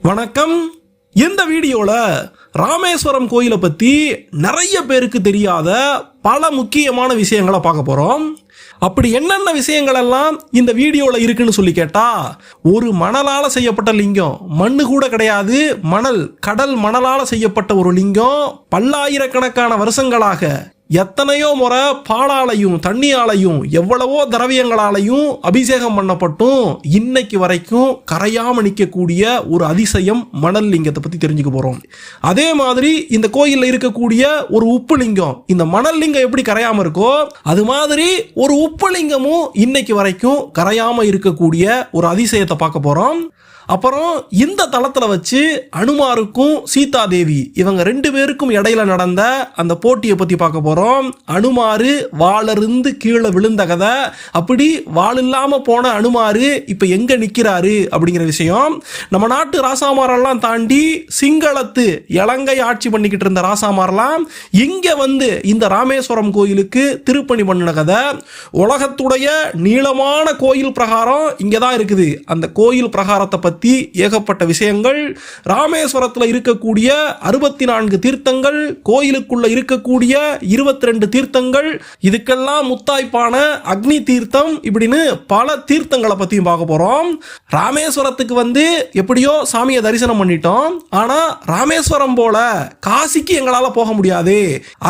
வணக்கம். இந்த வீடியோல ராமேஸ்வரம் கோயிலை பத்தி நிறைய பேருக்கு தெரியாத பல முக்கியமான விஷயங்களை பார்க்க போறோம். அப்படி என்னென்ன விஷயங்கள் எல்லாம் இந்த வீடியோல இருக்குன்னு சொல்லி கேட்டா, ஒரு மணலால செய்யப்பட்ட லிங்கம், மண்ணு கூட கிடையாது, மணல், கடல் மணலால செய்யப்பட்ட ஒரு லிங்கம் பல்லாயிரக்கணக்கான வருஷங்களாக எத்தனையோ முறை பாலாலையும் தண்ணியாலையும் எவ்வளவோ திரவியங்களாலையும் அபிஷேகம் பண்ணப்பட்டும் இன்னைக்கு வரைக்கும் கரையாம நிற்கக்கூடிய ஒரு அதிசயம் மணல் லிங்கத்தை பத்தி தெரிஞ்சுக்க போறோம். அதே மாதிரி இந்த கோயில்ல இருக்கக்கூடிய ஒரு உப்பு லிங்கம், இந்த மணல் லிங்கம் எப்படி கரையாம இருக்கோ அது மாதிரி ஒரு உப்பு லிங்கமும் இன்னைக்கு வரைக்கும் கரையாம இருக்கக்கூடிய ஒரு அதிசயத்தை பார்க்க போறோம். அப்புறம் இந்த தளத்துல வச்சு அனுமாருக்கும் சீதா தேவி இவங்க ரெண்டு பேருக்கும் இடையில நடந்த அந்த போட்டியை பத்தி பார்க்க போறோம். அனுமாரு வாளிருந்து கீழே விழுந்த கதை, அப்படி வாள் இல்லாம போன அனுமாரு இப்ப எங்க நிக்கிறாரு அப்படிங்கிற விஷயம். நம்ம நாட்டு ராசாமாரெல்லாம் தாண்டி சிங்களத்து இலங்கை ஆட்சி பண்ணிக்கிட்டு இருந்த ராசாமாரெல்லாம் இங்க வந்து இந்த ராமேஸ்வரம் கோயிலுக்கு திருப்பணி பண்ணின கதை. உலகத்துடைய நீளமான கோயில் பிரகாரம் இங்கதான் இருக்குது. அந்த கோயில் பிரகாரத்தை பத்தி ஏகப்பட்ட விஷயங்கள், ராமேஸ்வரத்தில் இருக்கக்கூடிய 64 தீர்த்தங்கள், கோயிலுக்குள்ள இருக்கக்கூடிய 22 தீர்த்தங்கள், இதுக்கெல்லாம் முத்தாய்ப்பான அக்னி தீர்த்தம், இப்படின்னு பல தீர்த்தங்களை பத்தியும் பார்க்க போறோம். ராமேஸ்வரத்துக்கு வந்து எப்படியோ சாமியை தரிசனம் பண்ணிட்டோம். ஆனா ராமேஸ்வரம் போல காசிக்கு எங்களால போக முடியாது.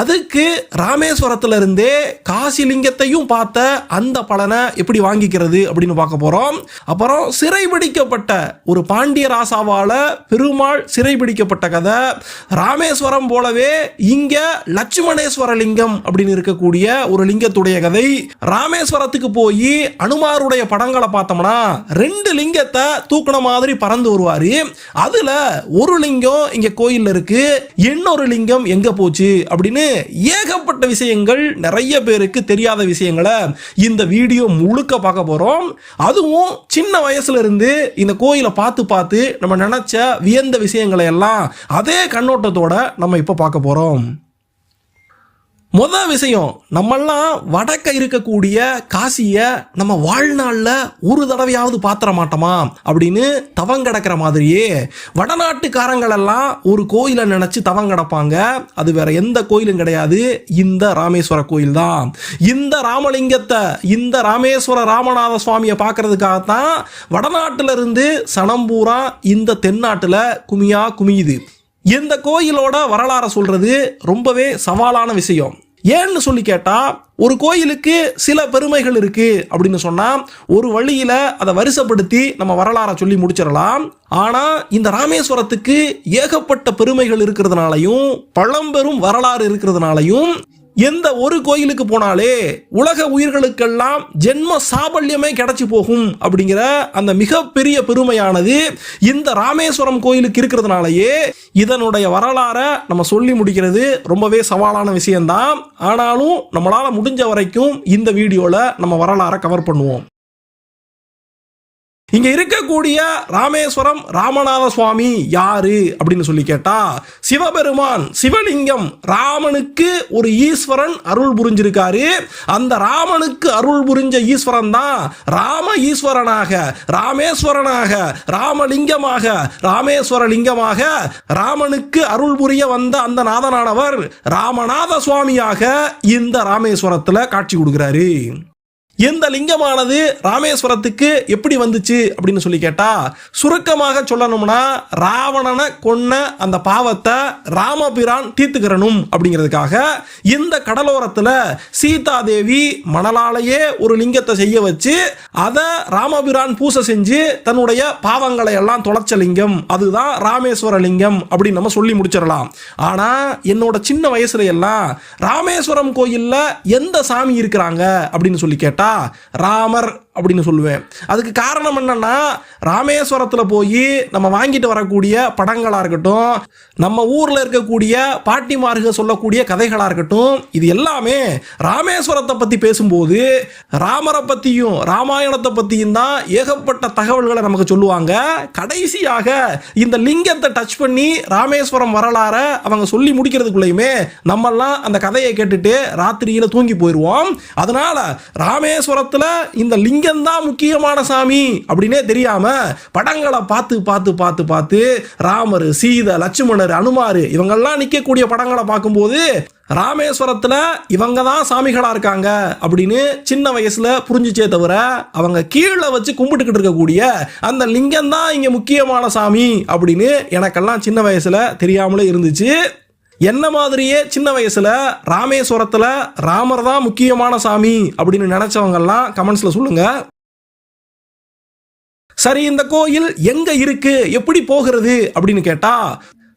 அதுக்கு ராமேஸ்வரத்துல இருந்தே காசி லிங்கத்தையும் பார்த்த அந்த பலனை எப்படி வாங்கிக்கிறது அப்படின்னு பார்க்க போறோம். அப்புறம் சிறைபிடிக்கப்பட்ட ஒரு பாண்டிய ராசாவால பெருமாள் சிறைபிடிக்கப்பட்ட கதை. ராமேஸ்வரம் போலவே இங்க லட்சுமணேஸ்வர லிங்கம் அப்படின்னு இருக்கக்கூடிய ஒரு லிங்கத்துடைய கதை. ராமேஸ்வரத்துக்கு போய் அனுமாருடைய படங்களை பார்த்தோம்னா 2 லிங்கத்தை தூக்குன மாதிரி பறந்து வருவாரு. அதுல ஒரு லிங்கம் இங்க கோயில்ல இருக்கு, இன்னொரு லிங்கம் எங்க போச்சு அப்படின்னு ஏகப்பட்ட விஷயங்கள், நிறைய பேருக்கு தெரியாத விஷயங்களை இந்த வீடியோ முழுக்க பார்க்க போறோம். அதுவும் சின்ன வயசுல இருந்து இந்த கோயிலை பார்த்து பார்த்து நம்ம நினைச்ச வியந்த விஷயங்களை எல்லாம் அதே கண்ணோட்டத்தோட நம்ம இப்ப பார்க்க போறோம். முதல் விஷயம், நம்மெல்லாம் வடக்க இருக்கக்கூடிய காசிய நம்ம வாழ்நாள்ல ஒரு தடவையாவது பாத்திர மாட்டோமா அப்படின்னு தவங்கடக்கிற மாதிரியே வடநாட்டுக்காரங்கள் எல்லாம் ஒரு கோயிலை நினைச்சு தவங்கடப்பாங்க. அது வேற எந்த கோயிலும் கிடையாது, இந்த ராமேஸ்வர கோயில் தான். இந்த ராமலிங்கத்தை, இந்த ராமேஸ்வர ராமநாத சுவாமியை பார்க்கறதுக்காகத்தான் வடநாட்டுல இருந்து சனம்பூரா இந்த தென்னாட்டுல குமியா குமியுது. இந்த கோயிலோட வரலாறு சொல்றது ரொம்பவே சவாலான விஷயம். ஏன்னு சொல்லி கேட்டா, ஒரு கோயிலுக்கு சில பெருமைகள் இருக்கு அப்படின்னு சொன்னா ஒரு வழியில அதை வரிசைப்படுத்தி நம்ம வரலாறை சொல்லி முடிச்சிடலாம். ஆனா இந்த ராமேஸ்வரத்துக்கு ஏகப்பட்ட பெருமைகள் இருக்கிறதுனாலையும் பழம்பெரும் வரலாறு இருக்கிறதுனாலையும் எந்த ஒரு கோயிலுக்கு போனாலே உலக உயிர்களுக்கெல்லாம் ஜென்ம சாபல்யமே கிடைச்சி போகும் அப்படிங்கிற அந்த மிகப்பெரிய பெருமையானது இந்த ராமேஸ்வரம் கோயிலுக்கு இருக்கிறதுனாலயே இதனுடைய வரலாறை நம்ம சொல்லி முடிக்கிறது ரொம்பவே சவாலான விஷயம்தான். ஆனாலும் நம்மளால முடிஞ்ச வரைக்கும் இந்த வீடியோல நம்ம வரலாறை கவர் பண்ணுவோம். இங்க இருக்கக்கூடிய ராமேஸ்வரம் ராமநாத சுவாமி யாரு அப்படின்னு சொல்லி கேட்டா, சிவபெருமான், சிவலிங்கம். ராமனுக்கு ஒரு ஈஸ்வரன் அருள் புரிஞ்சிருக்காரு. அந்த ராமனுக்கு அருள் புரிஞ்ச ஈஸ்வரன் தான் ராம ஈஸ்வரனாக, ராமேஸ்வரனாக, ராமலிங்கமாக, ராமேஸ்வர லிங்கமாக ராமனுக்கு அருள் புரிய வந்த அந்த நாதனானவர் ராமநாத சுவாமியாக இந்த ராமேஸ்வரத்துல காட்சி கொடுக்கிறாரு. இந்த லிங்கமானது ராமேஸ்வரத்துக்கு எப்படி வந்துச்சு அப்படின்னு சொல்லி கேட்டா, சுருக்கமாக சொல்லணும்னா ராவணனை கொன்ன அந்த பாவத்தை ராமபிரான் தீர்த்துக்கிறணும் அப்படிங்கிறதுக்காக இந்த கடலோரத்துல சீதா தேவி மணலாலேயே ஒரு லிங்கத்தை செய்ய வச்சு அதை ராமபிரான் பூசை செஞ்சு தன்னுடைய பாவங்களை எல்லாம் தொலைச்ச லிங்கம், அதுதான் ராமேஸ்வர லிங்கம் அப்படின்னு நம்ம சொல்லி முடிச்சிடலாம். ஆனா என்னோட சின்ன வயசுல எல்லாம் ராமேஸ்வரம் கோயில்ல எந்த சாமி இருக்கிறாங்க அப்படின்னு சொல்லி கேட்டா ராமர் அப்படின்னு சொல்லுவேன். அதுக்கு காரணம் என்னன்னா, ராமேஸ்வரத்தில் போய் நம்ம வாங்கிட்டு வரக்கூடிய படங்களா இருக்கட்டும், நம்ம ஊர்ல இருக்கக்கூடிய பாட்டிமார்கள் சொல்லக்கூடிய கதைகளா இருக்கட்டும், இது எல்லாமே ராமேஸ்வரத்தை பத்தி பேசும்போது ராமரை பத்தியும் ராமாயணத்தை பத்தியும் தான் ஏகப்பட்ட தகவல்களை நமக்கு சொல்லுவாங்க. கடைசியாக இந்த லிங்கத்தை டச் பண்ணி ராமேஸ்வரம் வரலாற அவங்க சொல்லி முடிக்கிறதுக்குள்ளேயுமே நம்மெல்லாம் அந்த கதையை கேட்டுட்டு ராத்திரியில தூங்கி போயிடுவோம். அதனால ராமேஸ்வரத்தில் இந்த லிங்க லிங்கம் தான் முக்கியமான சாமி அப்படின்னே தெரியாம படங்களை பார்த்து பார்த்து பார்த்து பார்த்து ராமர், சீதை, லட்சுமணர், அனுமார் இவங்கெல்லாம் நிற்கக்கூடிய படங்களை பார்க்கும்போது ராமேஸ்வரத்துல இவங்க தான் சாமிகளா இருக்காங்க அப்படின்னு சின்ன வயசுல புரிஞ்சுச்சே தவிர அவங்க கீழே வச்சு கும்பிட்டுக்கிட்டு இருக்கக்கூடிய அந்த லிங்கம் தான் இங்க முக்கியமான சாமி அப்படின்னு எனக்கெல்லாம் சின்ன வயசுல தெரியாமலே இருந்துச்சு. என்ன மாதிரியே சின்ன வயசுல ராமேஸ்வரத்துல ராமர் தான் முக்கியமான சாமி அப்படின்னு நினைச்சவங்கெல்லாம் கமெண்ட்ஸ்ல சொல்லுங்க. சரி, இந்த கோயில் எங்க இருக்கு, எப்படி போகிறது அப்படின்னு கேட்டா,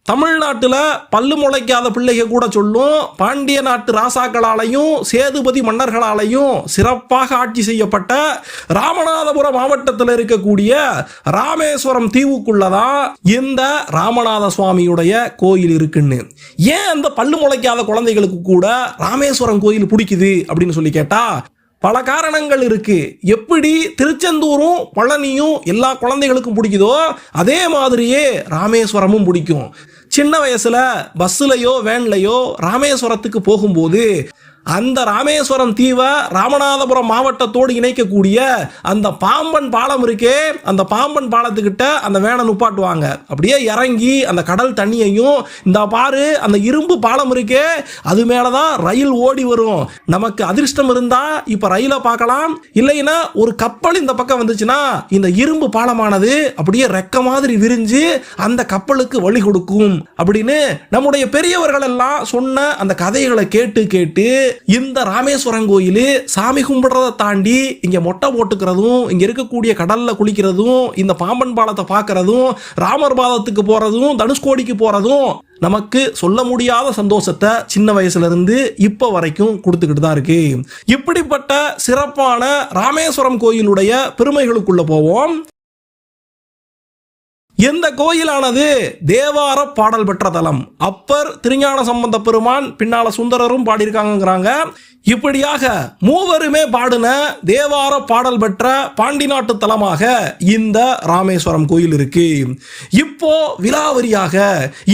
தமிழ்நாட்டில் பல்லு முளைக்காத பிள்ளைக கூட சொல்லும் பாண்டிய நாட்டு ராசாக்களாலையும் சேதுபதி மன்னர்களாலையும் சிறப்பாக ஆட்சி செய்யப்பட்ட ராமநாதபுரம் மாவட்டத்தில் இருக்கக்கூடிய ராமேஸ்வரம் தீவுக்குள்ளதான் இந்த ராமநாத சுவாமியுடைய கோயில் இருக்குன்னு. ஏன் அந்த பல்லு முளைக்காத குழந்தைகளுக்கு கூட ராமேஸ்வரம் கோயில் பிடிக்குது அப்படின்னு சொல்லி கேட்டா, பல காரணங்கள் இருக்கு. எப்படி திருச்செந்தூரும் பழனியும் எல்லா குழந்தைகளுக்கும் பிடிக்குதோ அதே மாதிரியே ராமேஸ்வரமும் பிடிக்கும். சின்ன வயசுல பஸ்ஸுலையோ வேன்லையோ ராமேஸ்வரத்துக்கு போகும்போது அந்த ராமேஸ்வரம் தீவை ராமநாதபுரம் மாவட்டத்தோடு இணைக்கக்கூடிய அந்த பாம்பன் பாலம் இருக்கே, அந்த பாம்பன் பாலத்துக்கிட்ட அந்த வேனை நுப்பாட்டுவாங்க. அப்படியே இறங்கி அந்த கடல் தண்ணியையும் இந்த பாரு அந்த இரும்பு பாலம் இருக்கே அது மேலதான் ரயில் ஓடி வரும். நமக்கு அதிர்ஷ்டம் இருந்தா இப்ப ரயிலை பார்க்கலாம், இல்லைன்னா ஒரு கப்பல் இந்த பக்கம் வந்துச்சுன்னா இந்த இரும்பு பாலமானது அப்படியே ரெக்க மாதிரி விரிஞ்சு அந்த கப்பலுக்கு வழி கொடுக்கும் அப்படின்னு நம்முடைய பெரியவர்கள் எல்லாம் சொன்ன அந்த கதைகளை கேட்டு கேட்டு இந்த ராமேஸ்வரம் கோயில் சாமி கும்பிடுறதை தாண்டி இங்க மொட்டை போட்டுக்கிறதும், இங்க இருக்கக்கூடிய கடல்ல குளிக்கிறதும், இந்த பாம்பன் பாலத்தை பார்க்கறதும், ராமர் பாதத்துக்கு போறதும், தனுஷ்கோடிக்கு போறதும் நமக்கு சொல்ல முடியாத சந்தோஷத்தை சின்ன வயசுல இருந்து இப்ப வரைக்கும் கொடுத்துக்கிட்டு தான் இருக்கு. இப்படிப்பட்ட சிறப்பான ராமேஸ்வரம் கோயிலுடைய பெருமைகளுக்குள்ள போவோம். இந்த கோயிலானது தேவார பாடல் பெற்ற தலம். அப்பர், திருஞான சம்பந்த பெருமான், பின்னால சுந்தரரும் பாடியிருக்காங்கிறாங்க. இப்படியாக மூவருமே பாடின தேவார பாடல் பெற்ற பாண்டி நாட்டு தலமாக இந்த ராமேஸ்வரம் கோயில் இருக்கு. இப்போ விலாவரியாக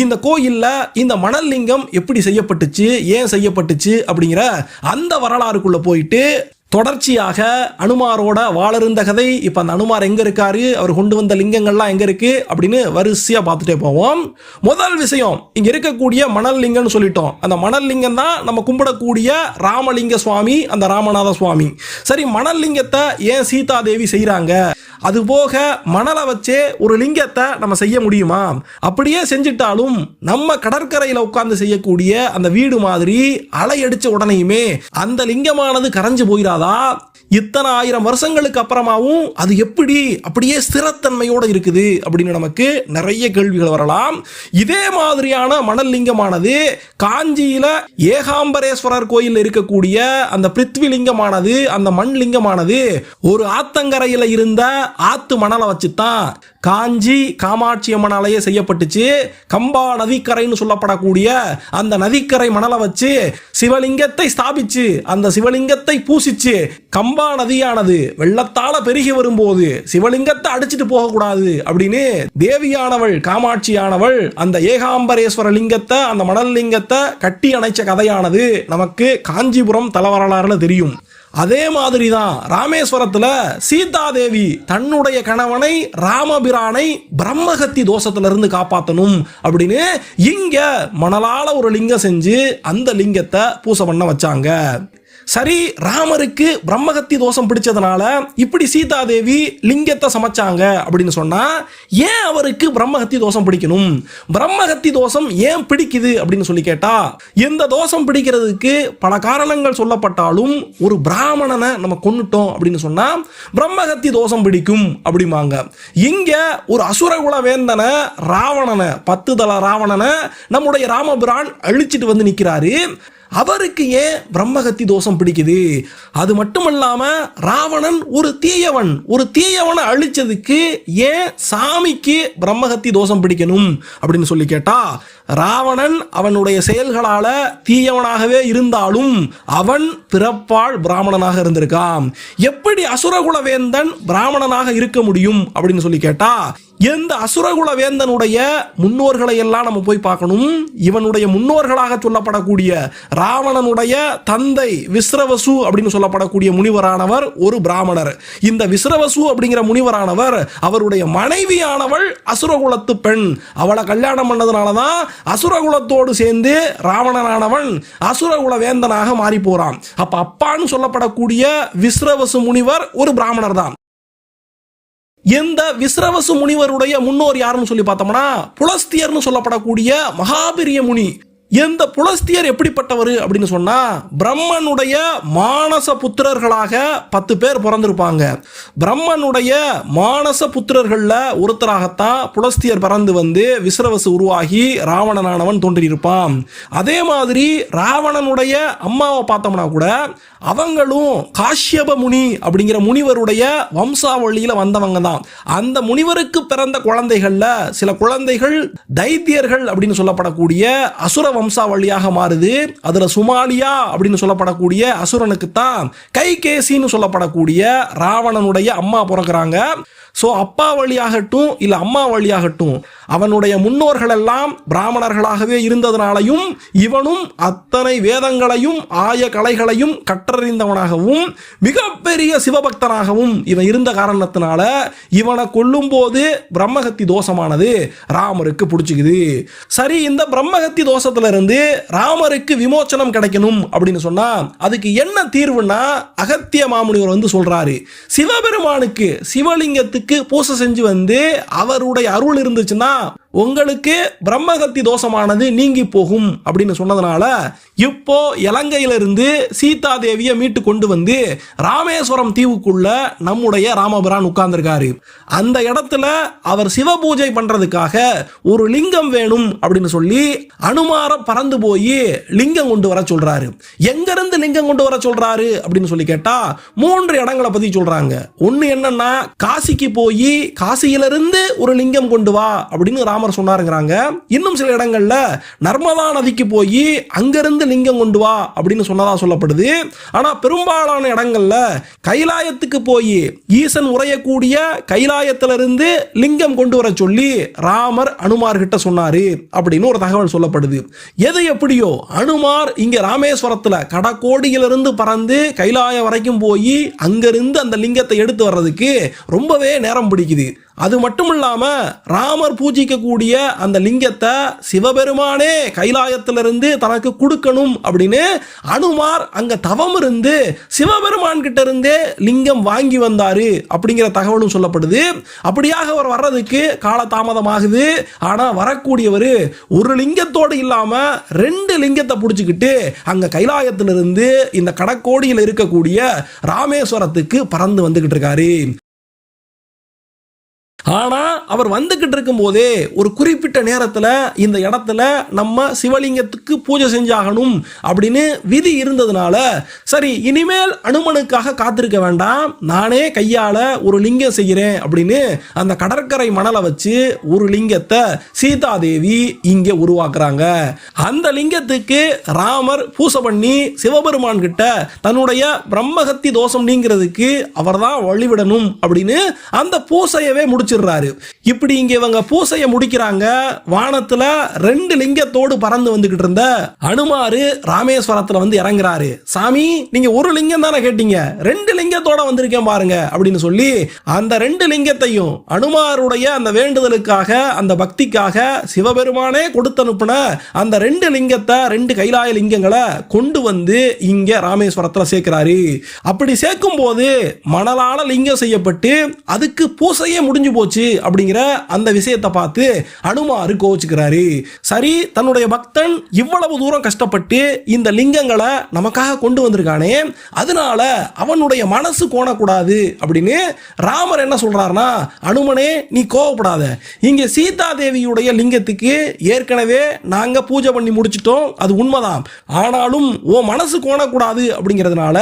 இந்த கோயில்ல இந்த மணல் லிங்கம் எப்படி செய்யப்பட்டுச்சு, ஏன் செய்யப்பட்டுச்சு அப்படிங்கிற அந்த வரலாறுக்குள்ள போயிட்டு தொடர்ச்சியாக அனுமாரோட வாழருந்த கதை, இப்ப அந்த அனுமார் எங்க இருக்காரு, அவர் கொண்டு வந்த லிங்கங்கள்லாம் எங்க இருக்கு அப்படின்னு வரிசையா பார்த்துட்டே போவோம். முதல் விஷயம், இங்க இருக்கக்கூடிய மணல் லிங்கம்னு சொல்லிட்டோம். அந்த மணல் லிங்கம் தான் நம்ம கும்பிடக்கூடிய ராமலிங்க சுவாமி, அந்த ராமநாத சுவாமி. சரி, மணல் லிங்கத்தை ஏன் சீதா தேவி செய்யறாங்க? அது போக மணலை வச்சே ஒரு லிங்கத்தை நம்ம செய்ய முடியுமா? அப்படியே செஞ்சிட்டாலும் நம்ம கடற்கரையில் உட்கார்ந்து செய்யக்கூடிய அந்த வீடு மாதிரி அலையடிச்ச உடனேயுமே அந்த லிங்கமானது கரைஞ்சு போயிடாதா? இத்தனை ஆயிரம் வருஷங்களுக்கு அப்புறமாவும் அது எப்படி அப்படியே ஸ்திரத்தன்மையோட இருக்குது அப்படின்னு நமக்கு நிறைய கேள்விகள் வரலாம். இதே மாதிரியான மணல் லிங்கமானது காஞ்சியில ஏகாம்பரேஸ்வரர் கோயில் இருக்கக்கூடிய அந்த பிருத்வி லிங்கமானது, அந்த மண் லிங்கமானது ஒரு ஆத்தங்கரையில இருந்த ஆத்து மணலை வச்சுதான் காஞ்சி காமாட்சி அம்மன் ஆலயம் செய்யப்பட்டுச்சு. கம்பா நதிக்கரைன்னு சொல்லப்படக்கூடிய அந்த நதிக்கரை மணலை வச்சு சிவலிங்கத்தை ஸ்தாபிச்சு அந்த சிவலிங்கத்தை பூசிச்சு கம்பா நதியானது வெள்ளத்தால பெருகி வரும்போது சிவலிங்கத்தை அடிச்சுட்டு போகக்கூடாது அப்படின்னு தேவியானவள், காமாட்சியானவள் அந்த ஏகாம்பரேஸ்வர லிங்கத்தை, அந்த மணல் லிங்கத்தை கட்டி அணைச்ச கதையானது நமக்கு காஞ்சிபுரம் தலவரலாறுல தெரியும். அதே மாதிரிதான் ராமேஸ்வரத்துல சீதாதேவி தன்னுடைய கணவனை ராமபிரானை பிரம்மகத்தி தோஷத்திலிருந்து காப்பாற்றணும் அப்படின்னு இங்க மணலால ஒரு லிங்கம் செஞ்சு அந்த லிங்கத்தை பூசை பண்ண வச்சாங்க. சரி, ராமருக்கு பிரம்மகத்தி தோஷம் பிடிச்சதுனால இப்படி சீதாதேவி லிங்கத்தை சமைச்சாங்க அப்படின்னு சொன்னா ஏன் அவருக்கு பிரம்மகத்தி தோஷம் பிடிக்கணும்? பிரம்மகத்தி தோஷம் ஏன் பிடிக்குது அப்படின்னு சொல்லி கேட்டா, இந்த தோஷம் பிடிக்கிறதுக்கு பல காரணங்கள் சொல்லப்பட்டாலும் ஒரு பிராமணனை நம்ம கொன்னுட்டோம் அப்படின்னு சொன்னா பிரம்மகத்தி தோஷம் பிடிக்கும் அப்படிமாங்க. இங்க ஒரு அசுரகுல வேந்தனை, ராவணனை, 10 தல ராவணனை நம்முடைய ராமபிரான் அழிச்சிட்டு வந்து நிற்கிறாரு. அவருக்கு ஏன் பிரம்மகத்தி தோஷம் பிடிக்குது? அது மட்டுமல்லாம ராவணன் ஒரு தீயவனை அழிச்சதுக்கு ஏன் சாமிக்கு பிரம்மகத்தி தோஷம் பிடிக்கணும் அப்படின்னு சொல்லி கேட்டா, ராவணன் அவனுடைய செயல்களால தீயவனாகவே இருந்தாலும் அவன் பிறப்பால் பிராமணனாக இருந்திருக்கான். எப்படி அசுரகுல வேந்தன் பிராமணனாக இருக்க முடியும் அப்படின்னு சொல்லி கேட்டா, எந்த அசுரகுல வேந்தனுடைய முன்னோர்களை எல்லாம் நம்ம போய் பார்க்கணும். இவனுடைய முன்னோர்களாக சொல்லப்படக்கூடிய ராவணனுடைய தந்தை விஸ்ரவசு அப்படின்னு சொல்லப்படக்கூடிய முனிவரானவர் ஒரு பிராமணர். இந்த விஸ்ரவசு அப்படிங்கிற முனிவரானவர் அவருடைய மனைவியானவள் அசுரகுலத்து பெண். அவளை கல்யாணம் பண்ணதுனாலதான் அசுரகுலத்தோடு சேர்ந்து ராவணனானவன் அசுரகுல வேந்தனாக மாறி போறான். அப்ப அப்பான்னு சொல்லப்படக்கூடிய விஸ்ரவசு முனிவர் ஒரு பிராமணர் தான். இந்த விஸ்ரவசு முனிவருடைய முன்னோர் யாருன்னு சொல்லி பார்த்தோம்னா புலஸ்தியர்னு சொல்லப்படக்கூடிய மகாபெரிய முனி. இந்த புலஸ்தியர் எப்படிப்பட்டவர் அப்படின்னு சொன்னா பிரம்மனுடைய மானச புத்திரர்களாக 10 பேர் பிறந்திருப்பாங்க. பிரம்மனுடைய மானச புத்திரர்கள்ல ஒருத்தராகத்தான் புலஸ்தியர் பிறந்து வந்து விஸ்ரவசு உருவாகி ராவணனானவன் தோன்றியிருப்பான். அதே மாதிரி ராவணனுடைய அம்மாவை பார்த்தோம்னா கூட அவங்களும் காஷ்யப முனி அப்படிங்கிற முனிவருடைய வம்சாவளியில வந்தவங்க தான். அந்த முனிவருக்கு பிறந்த குழந்தைகள்ல சில குழந்தைகள் தைத்தியர்கள் அப்படின்னு சொல்லப்படக்கூடிய அசுர வம்சாவளியாக மாறுது. அதுல சுமாலியா அப்படின்னு சொல்லப்படக்கூடிய அசுரனுக்கு தான் கைகேசின்னு சொல்லப்படக்கூடிய ராவணனுடைய அம்மா பிறக்கிறாங்க. ஸோ அப்பா வழியாகட்டும் இல்லை அம்மா வழியாகட்டும் அவனுடைய முன்னோர்கள் எல்லாம் பிராமணர்களாகவே இருந்ததுனாலையும் இவனும் அத்தனை வேதங்களையும் ஆய கலைகளையும் கற்றறிந்தவனாகவும் மிகப்பெரிய சிவபக்தனாகவும் இவன் இருந்த காரணத்தினால இவனை கொல்லும் போது பிரம்மஹத்தி தோஷமானது ராமருக்கு பிடிச்சிக்குது. சரி, இந்த பிரம்மஹத்தி தோஷத்துல இருந்து ராமருக்கு விமோச்சனம் கிடைக்கணும் அப்படின்னு சொன்னா அதுக்கு என்ன தீர்வுன்னா அகத்திய மாமுனிவர் வந்து சொல்றாரு, சிவபெருமானுக்கு சிவலிங்கத்துக்கு பூசை செஞ்சு வந்து அவருடைய அருள் இருந்துச்சுன்னா உங்களுக்கு பிரம்மஹத்தி தோஷமானது நீங்கி போகும் அப்படின்னு சொன்னதுனால இப்போ இலங்கையிலிருந்து சீதா தேவியை மீட்டு கொண்டு வந்து ராமேஸ்வரம் தீவுக்குள்ள நம்முடைய ராமபிரான் உட்கார்ந்திருக்காரு. அந்த இடத்துல அவர் சிவ பூஜை பண்றதுக்காக ஒரு லிங்கம் வேணும் அப்படின்னு சொல்லி அனுமார பறந்து போய் லிங்கம் கொண்டு வர சொல்றாரு. எங்க இருந்து லிங்கம் கொண்டு வர சொல்றாரு அப்படின்னு சொல்லி கேட்டா 3 இடங்களை பத்தி சொல்றாங்க. ஒன்னு என்னன்னா காசிக்கு போய் காசியிலிருந்து ஒரு லிங்கம் கொண்டு வா அப்படின்னு ராமர் சொன்னாருங்கிறாங்க. இன்னும் சில இடங்கள்ல நர்மதா நதிக்கு போய் அங்கிருந்து லிங்கம் கொண்டு வா அப்படின்னு சொன்னதா சொல்லப்படுது. ஆனா பெரும்பாலான இடங்கள்ல கைலாயத்துக்கு போய் ஈசன் உரையக்கூடிய கைலாயத்திலிருந்து லிங்கம் கொண்டு வர சொல்லி ராமர் அனுமார் கிட்ட சொன்னாரு அப்படின்னு ஒரு தகவல் சொல்லப்படுது. எது எப்படியோ அனுமார் இங்க ராமேஸ்வரத்துல கடக்கோடியிலிருந்து பறந்து கைலாயம் வரைக்கும் போய் அங்கிருந்து அந்த லிங்கத்தை எடுத்து வர்றதுக்கு ரொம்பவே நேரம் பிடிக்குது. அது மட்டும் இல்லாம ராமர் பூஜிக்கக்கூடிய அந்த லிங்கத்தை சிவபெருமானே கைலாயத்திலிருந்து தனக்கு கொடுக்கணும் அப்படின்னு அனுமார் அங்க தவம் இருந்து சிவபெருமான் கிட்ட இருந்தே லிங்கம் வாங்கி வந்தாரு அப்படிங்கிற தகவலும் சொல்லப்படுது. அப்படியாக அவர் வர்றதுக்கு காலதாமதமாகுது. ஆனா வரக்கூடியவர் ஒரு லிங்கத்தோடு இல்லாம 2 லிங்கத்தை பிடிச்சுக்கிட்டு அங்க கைலாயத்திலிருந்து இந்த கடக்கோடியில் இருக்கக்கூடிய ராமேஸ்வரத்துக்கு பறந்து வந்துகிட்டு இருக்காரு. ஆனா அவர் வந்துகிட்டு இருக்கும் போதே ஒரு குறிப்பிட்ட நேரத்தில் இந்த இடத்துல நம்ம சிவலிங்கத்துக்கு பூஜை செஞ்சாகணும் அப்படின்னு விதி இருந்ததுனால சரி இனிமேல் அனுமனுக்காக காத்திருக்க வேண்டாம், நானே கையால ஒரு லிங்கம் செய்கிறேன் அப்படின்னு அந்த கடற்கரை மணலை வச்சு ஒரு லிங்கத்தை சீதாதேவி இங்கே உருவாக்குறாங்க. அந்த லிங்கத்துக்கு ராமர் பூசை பண்ணி சிவபெருமான் கிட்ட தன்னுடைய பிரம்மஹத்தி தோஷம் நீங்கிறதுக்கு அவர் தான் வழிவிடணும் அப்படின்னு அந்த பூசையவே முடிச்சிருக்காரு. இப்படி இங்க இவங்க பூசையை முடிக்கிறாங்க. வானத்துல 2 லிங்கத்தோடு பறந்து வந்துகிட்டு இருந்த அனுமாரு ராமேஸ்வரத்துல வந்து இறங்குறாரு. சாமி, நீங்க ஒரு லிங்கம் தானே கேட்டீங்க, 2 லிங்கத்தோட வந்திருக்கேன் பாருங்க அப்படின்னு சொல்லி அந்த 2 லிங்கத்தையும் அனுமாருடைய அந்த வேண்டுதலுக்காக அந்த பக்திக்காக சிவபெருமானே கொடுத்து அனுப்பின அந்த 2 லிங்கத்தை 2 கைலாய லிங்கங்களை கொண்டு வந்து இங்க ராமேஸ்வரத்துல சேர்க்கிறாரு. அப்படி சேர்க்கும் போது மணலால லிங்கம் செய்யப்பட்டு அதுக்கு பூசையே முடிஞ்சு போச்சு அப்படிங்கிற அந்த விஷயத்தை பார்த்து அனுமாரு கோவிச்சுக்கிறாரு. சரி, தன்னுடைய பக்தன் இவ்வளவு தூரம் கஷ்டப்பட்டு இந்த லிங்கங்களை நமக்காக கொண்டு வந்திருக்கானே, அதனால அவனுடைய மனசு கோணக்கூடாது அப்படின்னு ராமர் என்ன சொல்றாருன்னா, அனுமனே நீ கோவப்படாத, இங்க சீதா தேவியுடைய லிங்கத்துக்கு ஏற்கனவே நாங்க பூஜை பண்ணி முடிச்சிட்டோம், அது உண்மைதான், ஆனாலும் ஓ மனசு கோணக்கூடாது அப்படிங்கிறதுனால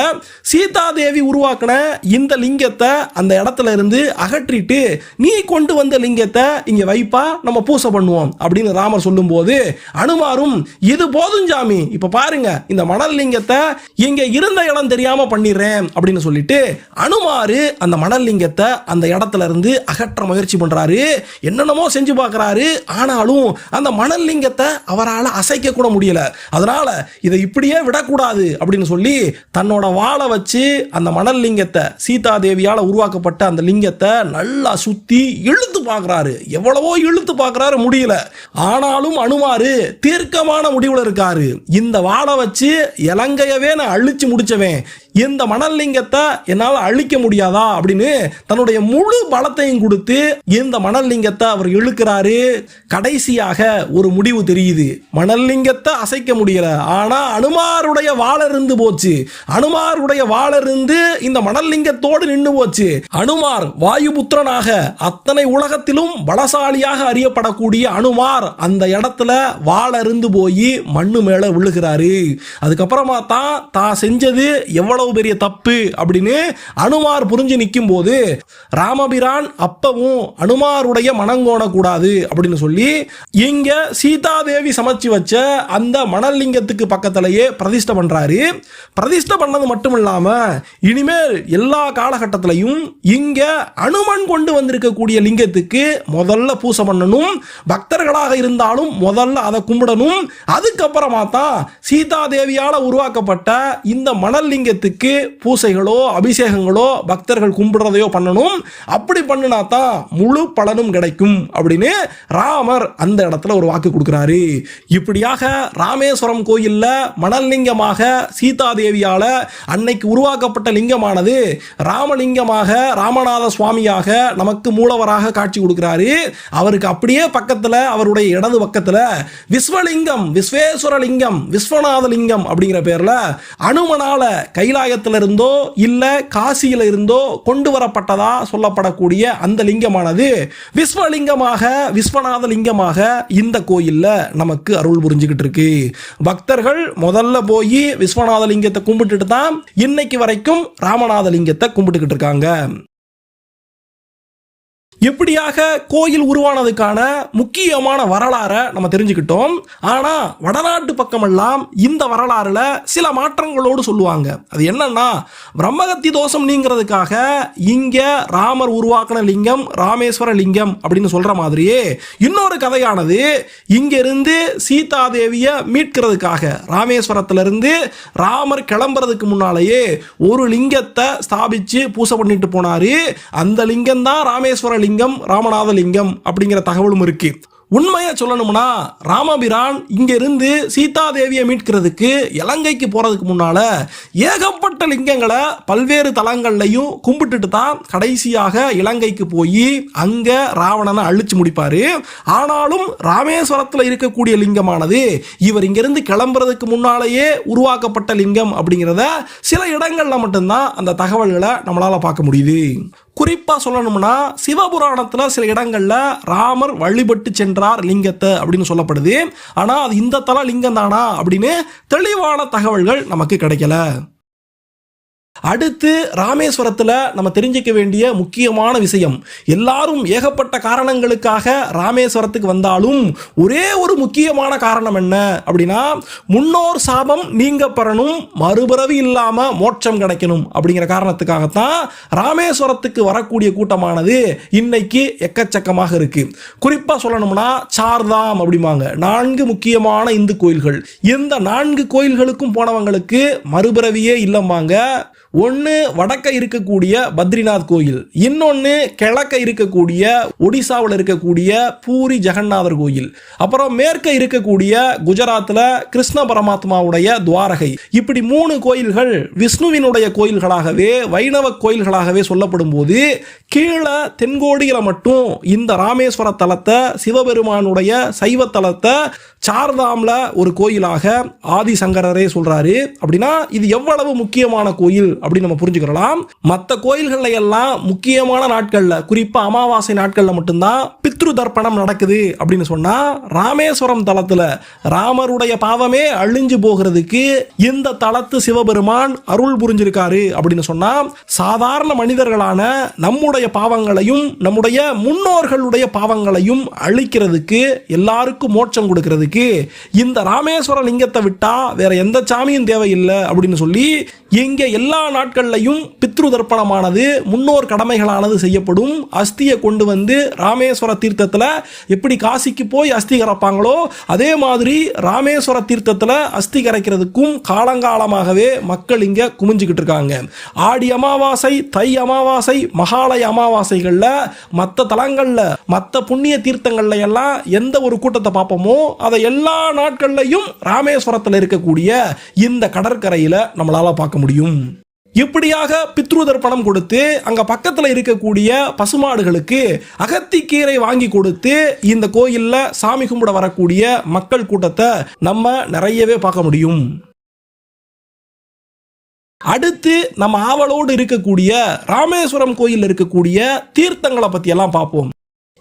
சீதா தேவி உருவாக்கின இந்த லிங்கத்தை அந்த இடத்துல இருந்து அகற்றிட்டு நீ கொண்டு வந்த லிங்கத்தை இங்க வைப்பா, நம்ம பூசை பண்ணுவோம் அப்படின்னு ராமர் சொல்லும் போது அனுமாரும் இது போதும் சாமி, இப்ப பாருங்க இந்த மணல் லிங்கத்தை இங்க இருந்த இடம் தெரியாம பண்ணிடுறேன் அப்படின்னு சொல்லிட்டு அனுமாரு அந்த மணல் லிங்கத்தை அந்த இடத்துல இருந்து அகற்ற முயற்சி பண்றாரு. என்னென்னமோ செஞ்சு பார்க்கறாரு. ஆனாலும் அந்த மணல் லிங்கத்தை அவரால் அசைக்க கூட முடியல. அதனால இதை இப்படியே விடக்கூடாது அப்படின்னு சொல்லி தன்னோட வாளை வச்சு அந்த மணல் லிங்கத்தை, சீதா தேவியால உருவாக்கப்பட்ட அந்த லிங்கத்தை நல்லா சுத்தி இழுத்து பார்க்கறாரு. எவ்வளவோ இழுத்து பார்க்கறாரு, முடியல. ஆனாலும் அனுமாரு தீர்க்கமான முடிவுல இருக்காரு. இந்த வாளை வச்சு இலங்கையவே நான் அழிச்சு முடிச்சவேன், இந்த மணல் லிங்கத்தை என்னால் அழிக்க முடியாதா அப்படின்னு தன்னுடைய முழு பலத்தையும் கொடுத்து இந்த மணல் லிங்கத்தை அவர் இழுக்கிறாரு. கடைசியாக ஒரு முடிவு தெரியுது. மணல் லிங்கத்தை அசைக்க முடியல, ஆனா அனுமாருடைய வாளிருந்து போச்சு. அனுமாருடைய வாளிருந்து இந்த மணல் லிங்கத்தோடு நின்று போச்சு. அனுமார் வாயுபுத்திரனாக அத்தனை உலகத்திலும் பலசாலியாக அறியப்படக்கூடிய அனுமார் அந்த இடத்துல வாளிருந்து போய் மண்ணு மேல விழுகிறாரு. அதுக்கப்புறமா தான் செஞ்சது எவ்வளவு பெரிய தப்பு அப்படின்னு அனுமார் புரிஞ்சு நிற்கும் போது ராமபிரான் அப்பவும் அனுமாருடைய மனங்கோண கூடாது அப்படின்னு சொல்லி இங்க சீதாதேவி சமைச்சு வச்ச அந்த மணல் லிங்கத்துக்கு பக்கத்திலேயே பிரதிஷ்டை பண்றாரு. பிரதிஷ்டை பண்ணது மட்டும் இல்லாம இனிமேல் எல்லா காலகட்டத்திலையும் இங்க அனுமன் கொண்டு வந்திருக்கக்கூடிய லிங்கத்துக்கு முதல்ல பூசை பண்ணணும். பக்தர்களாக இருந்தாலும் முதல்ல அதை கும்பிடணும். அதுக்கப்புறமா தான் சீதாதேவியால உருவாக்கப்பட்ட இந்த மணல் லிங்கத்துக்கு பூசைகளோ அபிஷேகங்களோ பக்தர்கள் கும்பிடுறதையோ பண்ணணும். அப்படி பண்ணினா தான் முழு பலனும் கிடைக்கும் அப்படின்னு ராமர் அந்த இடத்துல ஒரு வாக்கு கொடுக்கிறாரு. இப்படியாக ராமேஸ்வரம் கோயில்ல மணல் லிங்கமாக சீதாதேவியால அன்னைக்கு உருவாக்கப்பட்ட லிங்கமானது ராமலிங்கமாக, ராமநாத சுவாமியாக நமக்கு மூலவராக காட்சி கொடுக்கிறாரு. அவருக்கு அப்படியே பக்கத்துல, அவருடைய இடது பக்கத்துல விஸ்வலிங்கம், விஸ்வேஸ்வரலிங்கம், விஸ்வநாதலிங்கம் அப்படிங்கிற பேர்ல அனுமனால கைலாயத்தில் இருந்தோ இல்ல காசியில இருந்தோ கொண்டு வரப்பட்டதா சொல்லப்படக்கூடிய அந்த லிங்கமானது விஸ்வலிங்கமாக, விஸ்வநாத லிங்கமாக இந்த கோயில்ல நமக்கு அருள் புரிஞ்சுக்கிட்டு இருக்கு. பக்தர்கள் முதல்ல போய் விஸ்வநாத லிங்கத்தை கும்பிட்டுட்டு தான் இன்னைக்கு வரைக்கும் ராமநாத லிங்கத்தை கும்பிட்டுக்கிட்டு இருக்காங்க. இப்படியாக கோயில் உருவானதுக்கான முக்கியமான வரலாறை நம்ம தெரிஞ்சுக்கிட்டோம். ஆனா வடநாட்டு பக்கமெல்லாம் இந்த வரலாறுல சில மாற்றங்களோடு சொல்லுவாங்க. அது என்னன்னா, பிரம்மகத்தி தோஷம் நீங்கிறதுக்காக இங்க ராமர் உருவாக்கின லிங்கம் ராமேஸ்வர லிங்கம் அப்படின்னு சொல்ற மாதிரியே இன்னொரு கதையானது இங்க இருந்து சீதாதேவிய மீட்கிறதுக்காக ராமேஸ்வரத்திலிருந்து ராமர் கிளம்புறதுக்கு முன்னாலேயே ஒரு லிங்கத்தை ஸ்தாபிச்சு பூசை பண்ணிட்டு போனாரு. அந்த லிங்கம் தான் ராமேஸ்வர லிங்கம், ராமநாத லிங்கம் அப்படிங்கிற தகவலும் இருக்கு. உண்மையை சொல்லணும்னா ராமபிரான் இங்க இருந்து சீதாதேவியை மீட்கிறதுக்கு இலங்கைக்கு போறதுக்கு முன்னால ஏகப்பட்ட லிங்கங்களை பல்வேறு தலங்கள்லையும் கும்பிட்டுட்டு தான் கடைசியாக இலங்கைக்கு போய் அங்க ராவணனை அழிச்சு முடிப்பாரு. ஆனாலும் ராமேஸ்வரத்தில் இருக்கக்கூடிய லிங்கமானது இவர் இங்கிருந்து கிளம்புறதுக்கு முன்னாலேயே உருவாக்கப்பட்ட லிங்கம் அப்படிங்கிறத சில இடங்கள்ல மட்டும்தான் அந்த தகவல்களை நம்மளால பார்க்க முடியுது. குறிப்பா சொல்லணும்னா சிவபுராணத்துல சில இடங்கள்ல ராமர் வழிபட்டு சென்றார் லிங்கத்தை அப்படின்னு சொல்லப்படுது. ஆனா அது இந்த தல லிங்கம் தானா அப்படின்னு தெளிவான தகவல்கள் நமக்கு கிடைக்கல. அடுத்து ராமேஸ்வரத்தில் நம்ம தெரிஞ்சிக்க வேண்டிய முக்கியமான விஷயம், எல்லாரும் ஏகப்பட்ட காரணங்களுக்காக ராமேஸ்வரத்துக்கு வந்தாலும் ஒரே ஒரு முக்கியமான காரணம் என்ன அப்படின்னா, முன்னோர் சாபம் நீங்க பெறணும், மறுபிறவி இல்லாம மோட்சம் கிடைக்கணும் அப்படிங்கிற காரணத்துக்காகத்தான் ராமேஸ்வரத்துக்கு வரக்கூடிய கூட்டமானது இன்னைக்கு எக்கச்சக்கமாக இருக்கு. குறிப்பா சொல்லணும்னா சார்தாம் அப்படிம்பாங்க, 4 முக்கியமான இந்து கோயில்கள். இந்த 4 கோயில்களுக்கும் போனவங்களுக்கு மறுபிறவியே இல்லம்பாங்க. ஒன்று வடக்க இருக்கக்கூடிய பத்ரிநாத் கோயில், இன்னொன்று கிழக்க இருக்கக்கூடிய ஒடிசாவில் இருக்கக்கூடிய பூரி ஜெகநாதர் கோயில், அப்புறம் மேற்க இருக்கக்கூடிய குஜராத்தில் கிருஷ்ண பரமாத்மாவுடைய துவாரகை. இப்படி 3 கோயில்கள் விஷ்ணுவினுடைய கோயில்களாகவே, வைணவ கோயில்களாகவே சொல்லப்படும் போது, கீழே தென்கோடியில் மட்டும் இந்த ராமேஸ்வர தலத்தை, சிவபெருமானுடைய சைவ தலத்தை சார்தாம்ல ஒரு கோயிலாக ஆதிசங்கரரே சொல்றாரு. அப்படின்னா இது எவ்வளவு முக்கியமான கோயில் அப்படின்னு நம்ம புரிஞ்சுக்கலாம். மற்ற கோயில்கள்ல எல்லாம் முக்கியமான நாட்கள்ல, குறிப்பா அமாவாசை நாட்கள்ல மட்டும்தான் பித்ரு தர்ப்பணம் நடக்குது அப்படின்னு சொன்னா, ராமேஸ்வரம் தலத்துல ராமருடைய பாவமே அழிஞ்சு போகிறதுக்கு இந்த தலத்து சிவபெருமான் அருள் புரிஞ்சிருக்காரு அப்படின்னு சொன்னா, சாதாரண மனிதர்களான நம்முடைய பாவங்களையும் நம்முடைய முன்னோர்களுடைய பாவங்களையும் அழிக்கிறதுக்கு, எல்லாருக்கும் மோட்சம் கொடுக்கிறதுக்கு இந்த ராமேஸ்வர லிங்கத்தை விட்டா வேற எந்த சாமியும் தேவையில்லை அப்படின்னு சொல்லி இங்க எல்லா நாட்கள்லையும் பித்ரு தர்ப்பணமானது, முன்னோர் கடமைகளானது செய்யப்படும். அஸ்தியை கொண்டு வந்து ராமேஸ்வர தீர்த்தத்தில் எப்படி காசிக்கு போய் அஸ்தி கரைப்பாங்களோ அதே மாதிரி ராமேஸ்வர தீர்த்தத்தில் அஸ்தி கரைக்கிறதுக்கும் காலங்காலமாகவே மக்கள் இங்க குமிஞ்சுக்கிட்டு இருக்காங்க. ஆடி அமாவாசை, தை அமாவாசை, மகாலய அமாவாசைகள்ல மற்ற தலங்கள்ல, மற்ற புண்ணிய தீர்த்தங்கள்ல எல்லாம் எந்த ஒரு கூட்டத்தை பார்ப்போமோ அதை எல்லா நாட்கள்லையும் ராமேஸ்வரத்தில் இருக்கக்கூடிய இந்த கடற்கரையில நம்மளால பார்க்க முடியும். இப்படியாக பித்ரு தர்ப்பணம் கொடுத்து அங்க பக்கத்தில் இருக்கக்கூடிய பசுமாடுகளுக்கு அகத்திக்கீரை வாங்கி கொடுத்து இந்த கோயில்ல சாமி கும்பிட வரக்கூடிய மக்கள் கூட்டத்தை நம்ம நிறையவே பார்க்க முடியும். அடுத்து நம்ம ஆவலோடு இருக்கக்கூடிய ராமேஸ்வரம் கோயில் இருக்கக்கூடிய தீர்த்தங்களை பத்தி எல்லாம் பார்ப்போம்.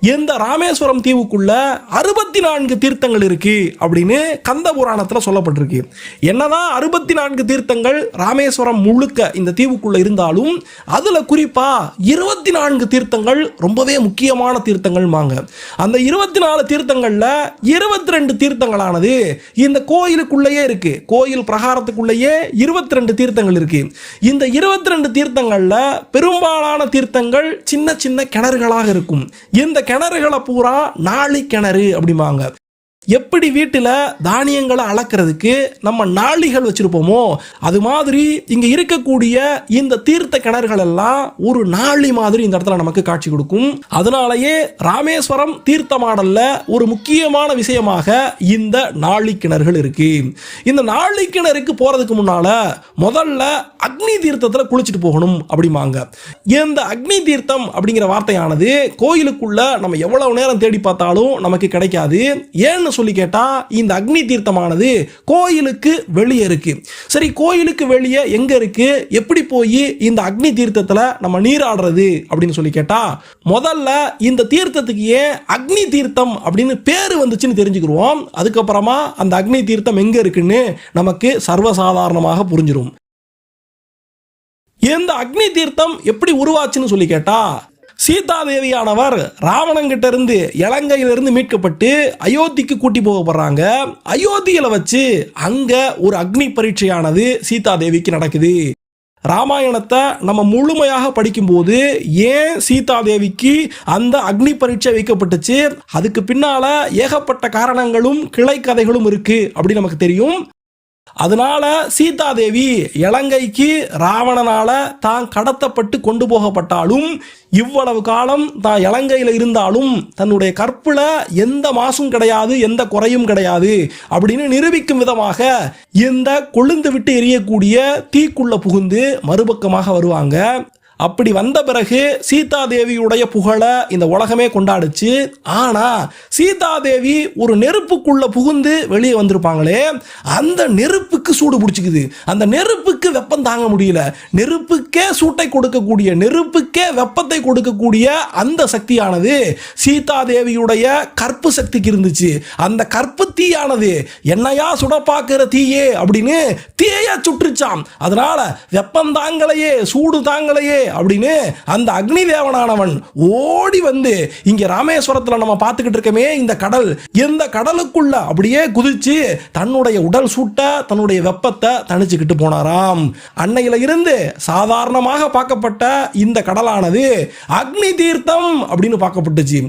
இந்த ராமேஸ்வரம் தீவுக்குள்ள 64 தீர்த்தங்கள் இருக்கு அப்படின்னு கந்த புராணத்துல சொல்லப்பட்டிருக்கு. என்னதான் 64 தீர்த்தங்கள் ராமேஸ்வரம் முழுக்க இந்த தீவுக்குள்ள இருந்தாலும் அதுல குறிப்பா 24 தீர்த்தங்கள் ரொம்பவே முக்கியமான தீர்த்தங்கள். அந்த 24 தீர்த்தங்கள்ல 22 தீர்த்தங்களானது இந்த கோயிலுக்குள்ளேயே இருக்கு. கோயில் பிரகாரத்துக்குள்ளேயே 22 தீர்த்தங்கள் இருக்கு. இந்த 22 தீர்த்தங்கள்ல பெரும்பாலான தீர்த்தங்கள் சின்ன சின்ன கிணறுகளாக இருக்கும். இந்த கிணறுகளை பூரா நாளி கிணறு அப்படிம்பாங்க. எப்படி வீட்டில் தானியங்களை அளக்கிறதுக்கு நம்ம நாளிகள் வச்சிருப்போமோ அது மாதிரி இங்க இருக்கக்கூடிய இந்த தீர்த்த கிணறுகள் எல்லாம் ஒரு நாளி மாதிரி இந்த இடத்துல நமக்கு காட்சி கொடுக்கும். அதனாலேயே ராமேஸ்வரம் தீர்த்த மாடல்ல ஒரு முக்கியமான விஷயமாக இந்த நாளி கிணறுகள் இருக்கு. இந்த நாளி கிணறுக்கு போறதுக்கு முன்னால முதல்ல அக்னி தீர்த்தத்தில் குளிச்சுட்டு போகணும் அப்படிம்பாங்க. இந்த அக்னி தீர்த்தம் அப்படிங்கிற வார்த்தையானது கோயிலுக்குள்ள நம்ம எவ்வளவு நேரம் தேடி பார்த்தாலும் நமக்கு கிடைக்காது. ஏன்னு சொல்லி கேட்டா, இந்த அக்னி தீர்த்தமானது கோயிலுக்கு வெளியே இருக்கு. சரி, கோயிலுக்கு வெளியே எங்க இருக்கு, எப்படி போய் இந்த அக்னி தீர்த்தத்துல நம்ம நீராடுறது அப்படின்னு சொல்லி கேட்டா, முதல்ல இந்த தீர்த்தத்துக்கு ஏன் அக்னி தீர்த்தம் அப்படின்னு பேரு வந்துச்சுன்னு தெரிஞ்சுக்கிறோம். அதுக்கப்புறமா அந்த அக்னி தீர்த்தம் எங்க இருக்குன்னு நமக்கு சர்வசாதாரணமாக புரிஞ்சிடும். இந்த அக்னி தீர்த்தம் எப்படி உருவாச்சுன்னு சொல்லி கேட்டா, சீதாதேவியானவர் ராவணங்கிட்ட இருந்து இலங்கையிலிருந்து மீட்கப்பட்டு அயோத்திக்கு கூட்டி போகப்படுறாங்க. அயோத்தியில வச்சு அங்க ஒரு அக்னி பரீட்சையானது சீதாதேவிக்கு நடக்குது. ராமாயணத்தை நம்ம முழுமையாக படிக்கும்போது ஏன் சீதாதேவிக்கு அந்த அக்னி பரீட்சை வைக்கப்பட்டுச்சு, அதுக்கு பின்னால ஏகப்பட்ட காரணங்களும் கிளை கதைகளும் இருக்கு அப்படின்னு நமக்கு தெரியும். அதனால சீதாதேவி இலங்கைக்கு ராவணனால தான் கடத்தப்பட்டு கொண்டு போகப்பட்டாலும், இவ்வளவு காலம் தான் இலங்கையில் இருந்தாலும் தன்னுடைய கற்புல எந்த மாசும் கிடையாது, எந்த குறையும் கிடையாது அப்படின்னு நிரூபிக்கும் விதமாக இந்த கொழுந்து விட்டு எரியக்கூடிய தீக்குள்ள புகுந்து மறுபக்கமாக வருவாங்க. அப்படி வந்த பிறகு சீதாதேவியுடைய புகழை இந்த உலகமே கொண்டாடுச்சு. ஆனா சீதாதேவி ஒரு நெருப்புக்குள்ள புகுந்து வெளியே வந்திருப்பாங்களே, அந்த நெருப்புக்கு சூடு பிடிச்சிக்குது. அந்த நெருப்புக்கு வெப்பம் தாங்க முடியல. நெருப்புக்கே சூட்டை கொடுக்கக்கூடிய, நெருப்புக்கே வெப்பத்தை கொடுக்கக்கூடிய அந்த சக்தியானது சீதாதேவியுடைய கற்பு சக்திக்கு இருந்துச்சு. அந்த கற்பு தீயானது என்னையா சுடப்பாக்குற தீயே அப்படின்னு தீய சுற்றுச்சாம். அதனால வெப்பம் தாங்களையே, சூடு தாங்களையே அப்படின்னு அந்த அக்னி தேவனானவன் ஓடி வந்து இங்க ராமேஸ்வரத்துல நம்ம பார்த்துக்கிட்டு இருக்கமே இந்த கடல், இந்த கடலுக்குள்ள அப்படியே குதிச்சு தன்னுடைய உடல் சூட்ட, தன்னுடைய வெப்பத்தை தணிச்சுக்கிட்டு போனாராம். அன்னையில இருந்து சாதாரணமாக பார்க்கப்பட்ட இந்த கடலானது அக்னி தீர்த்தம் அப்படின்னு பார்க்கப்பட்டுச்சு.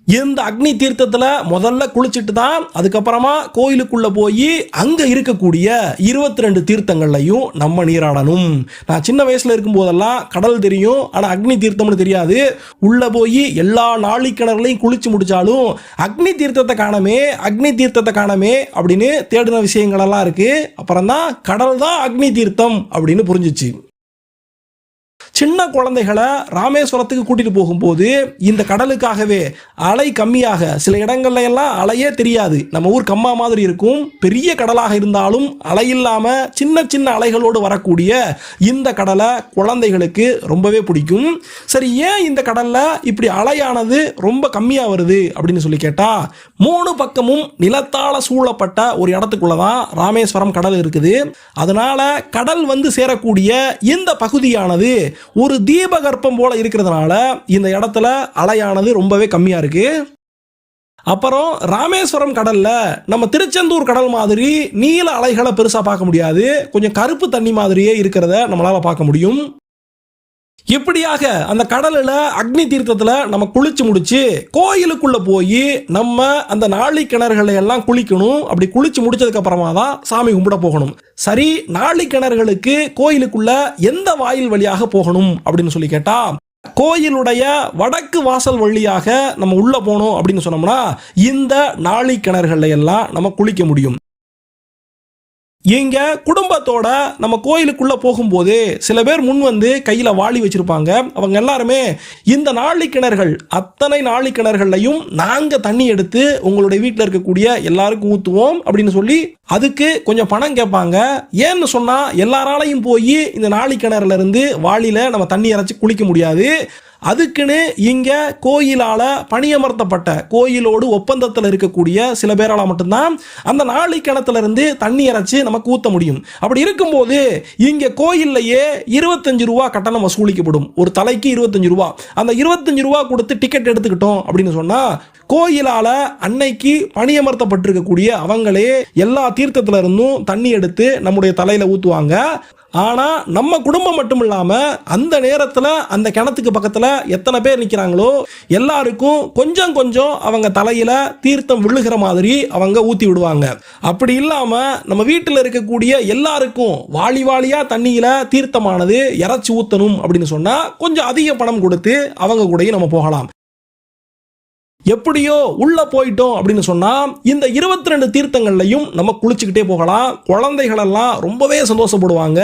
இந்த அக்னி தீர்த்தத்துல முதல்ல குளிச்சுட்டு தான் அதுக்கப்புறமா கோயிலுக்குள்ள போய் அங்க இருக்கக்கூடிய 22 தீர்த்தங்கள்லையும் நம்ம நீராடணும். நான் சின்ன வயசுல இருக்கும் போதெல்லாம் கடல் தெரியும், ஆனா அக்னி தீர்த்தம்னு தெரியாது. உள்ள போய் எல்லா நாளி கிணறுலையும் குளிச்சு முடிச்சாலும் அக்னி தீர்த்தத்தை காணமே, அக்னி தீர்த்தத்தை காணமே அப்படின்னு தேடின விஷயங்கள் எல்லாம் இருக்கு. அப்புறம் தான் கடல் தான் அக்னி தீர்த்தம் அப்படின்னு புரிஞ்சிச்சு. சின்ன குழந்தைகளை ராமேஸ்வரத்துக்கு கூட்டிட்டு போகும்போது இந்த கடலுக்காகவே அலை கம்மியாக சில இடங்கள்ல எல்லாம் அலையே தெரியாது, நம்ம ஊர் கம்மா மாதிரி இருக்கும், பெரிய கடலாக இருந்தாலும் அலை இல்லாம சின்ன சின்ன அலைகளோடு வரக்கூடிய இந்த கடலை குழந்தைகளுக்கு ரொம்பவே பிடிக்கும். சரி, ஏன் இந்த கடல்ல இப்படி அலையானது ரொம்ப கம்மியா வருது அப்படின்னு சொல்லி கேட்டா, 3 பக்கமும் நிலத்தால சூழப்பட்ட ஒரு இடத்துக்குள்ளதான் ராமேஸ்வரம் கடல் இருக்குது. அதனால கடல் வந்து சேரக்கூடிய இந்த பகுதியானது ஒரு தீபகற்பம் போல இருக்கிறதுனால இந்த இடத்துல அலையானது ரொம்பவே கம்மியா இருக்கு. அப்புறம் ராமேஸ்வரம் கடல்ல நம்ம திருச்செந்தூர் கடல் மாதிரி நீல அலைகளை பெருசா பார்க்க முடியாது, கொஞ்சம் கருப்பு தண்ணி மாதிரியே இருக்கிறத நம்மளால பார்க்க முடியும். இப்படியாக அந்த கடலில் அக்னி தீர்த்தத்தில் நம்ம குளிச்சு முடிச்சு கோயிலுக்குள்ள போய் நம்ம அந்த நாளி கிணறுகளை எல்லாம் குளிக்கணும். அப்படி குளிச்சு முடிச்சதுக்கு அப்புறமா தான் சாமி கும்பிட போகணும். சரி, நாளி கிணறுகளுக்கு கோயிலுக்குள்ள எந்த வாயில் வழியாக போகணும் அப்படின்னு சொல்லி கேட்டா, கோயிலுடைய வடக்கு வாசல் வழியாக நம்ம உள்ள போனோம் அப்படின்னு சொன்னோம்னா இந்த நாளி கிணறுகளை எல்லாம் நம்ம குளிக்க முடியும். இங்க குடும்பத்தோட நம்ம கோயிலுக்குள்ள போகும்போது சில பேர் முன் வந்து கையில வாளி வச்சிருப்பாங்க. அவங்க எல்லாருமே இந்த நாளி கிணறுகள், அத்தனை நாளி கிணறுகள்லையும் நாங்க தண்ணி எடுத்து உங்களுடைய வீட்டில் இருக்கக்கூடிய எல்லாருக்கும் ஊத்துவோம் அப்படின்னு சொல்லி அதுக்கு கொஞ்சம் பணம் கேட்பாங்க. ஏன்னு சொன்னா எல்லாராலையும் போய் இந்த நாளி கிணறுல இருந்து வாளியில நம்ம தண்ணி இறைச்சி குளிக்க முடியாது. அதுக்குன்னு இங்க கோயிலால பணியமர்த்தப்பட்ட, கோயிலோடு ஒப்பந்தத்தில் இருக்கக்கூடிய சில பேரால மட்டும்தான் அந்த நாளி கிணத்துல இருந்து தண்ணி இறைச்சி நமக்கு ஊத்த முடியும். அப்படி இருக்கும்போது இங்க கோயில்லையே 25 ரூபா கட்டணம் வசூலிக்கப்படும். ஒரு தலைக்கு 25 ரூபா. அந்த 25 ரூபா கொடுத்து டிக்கெட் எடுத்துக்கிட்டோம் அப்படின்னு சொன்னா கோயிலால அன்னைக்கு பணியமர்த்தப்பட்டிருக்கக்கூடிய அவங்களே எல்லா தீர்த்தத்துல இருந்தும் தண்ணி எடுத்து நம்முடைய தலையில ஊத்துவாங்க. ஆனா நம்ம குடும்பம் மட்டும் இல்லாம அந்த நேரத்துல அந்த கிணத்துக்கு பக்கத்துல எத்தனை பேர் நிக்கிறாங்களோ எல்லாருக்கும் கொஞ்சம் கொஞ்சம் அவங்க தலையில தீர்த்தம் விழுகிற மாதிரி அவங்க ஊத்தி விடுவாங்க. அப்படி இல்லாம நம்ம வீட்டில் இருக்கக்கூடிய எல்லாருக்கும் வாளி வாளியா தண்ணியில தீர்த்தமானது இறைச்சி ஊத்தணும் அப்படின்னு சொன்னா கொஞ்சம் அதிக பணம் கொடுத்து அவங்க கூடயும் நம்ம போகலாம். எப்படியோ உள்ள போயிட்டோம் அப்படின்னு சொன்னா இந்த 22 தீர்த்தங்கள்லையும் நம்ம குளிச்சுக்கிட்டே போகலாம். குழந்தைகள் எல்லாம் ரொம்பவே சந்தோஷப்படுவாங்க.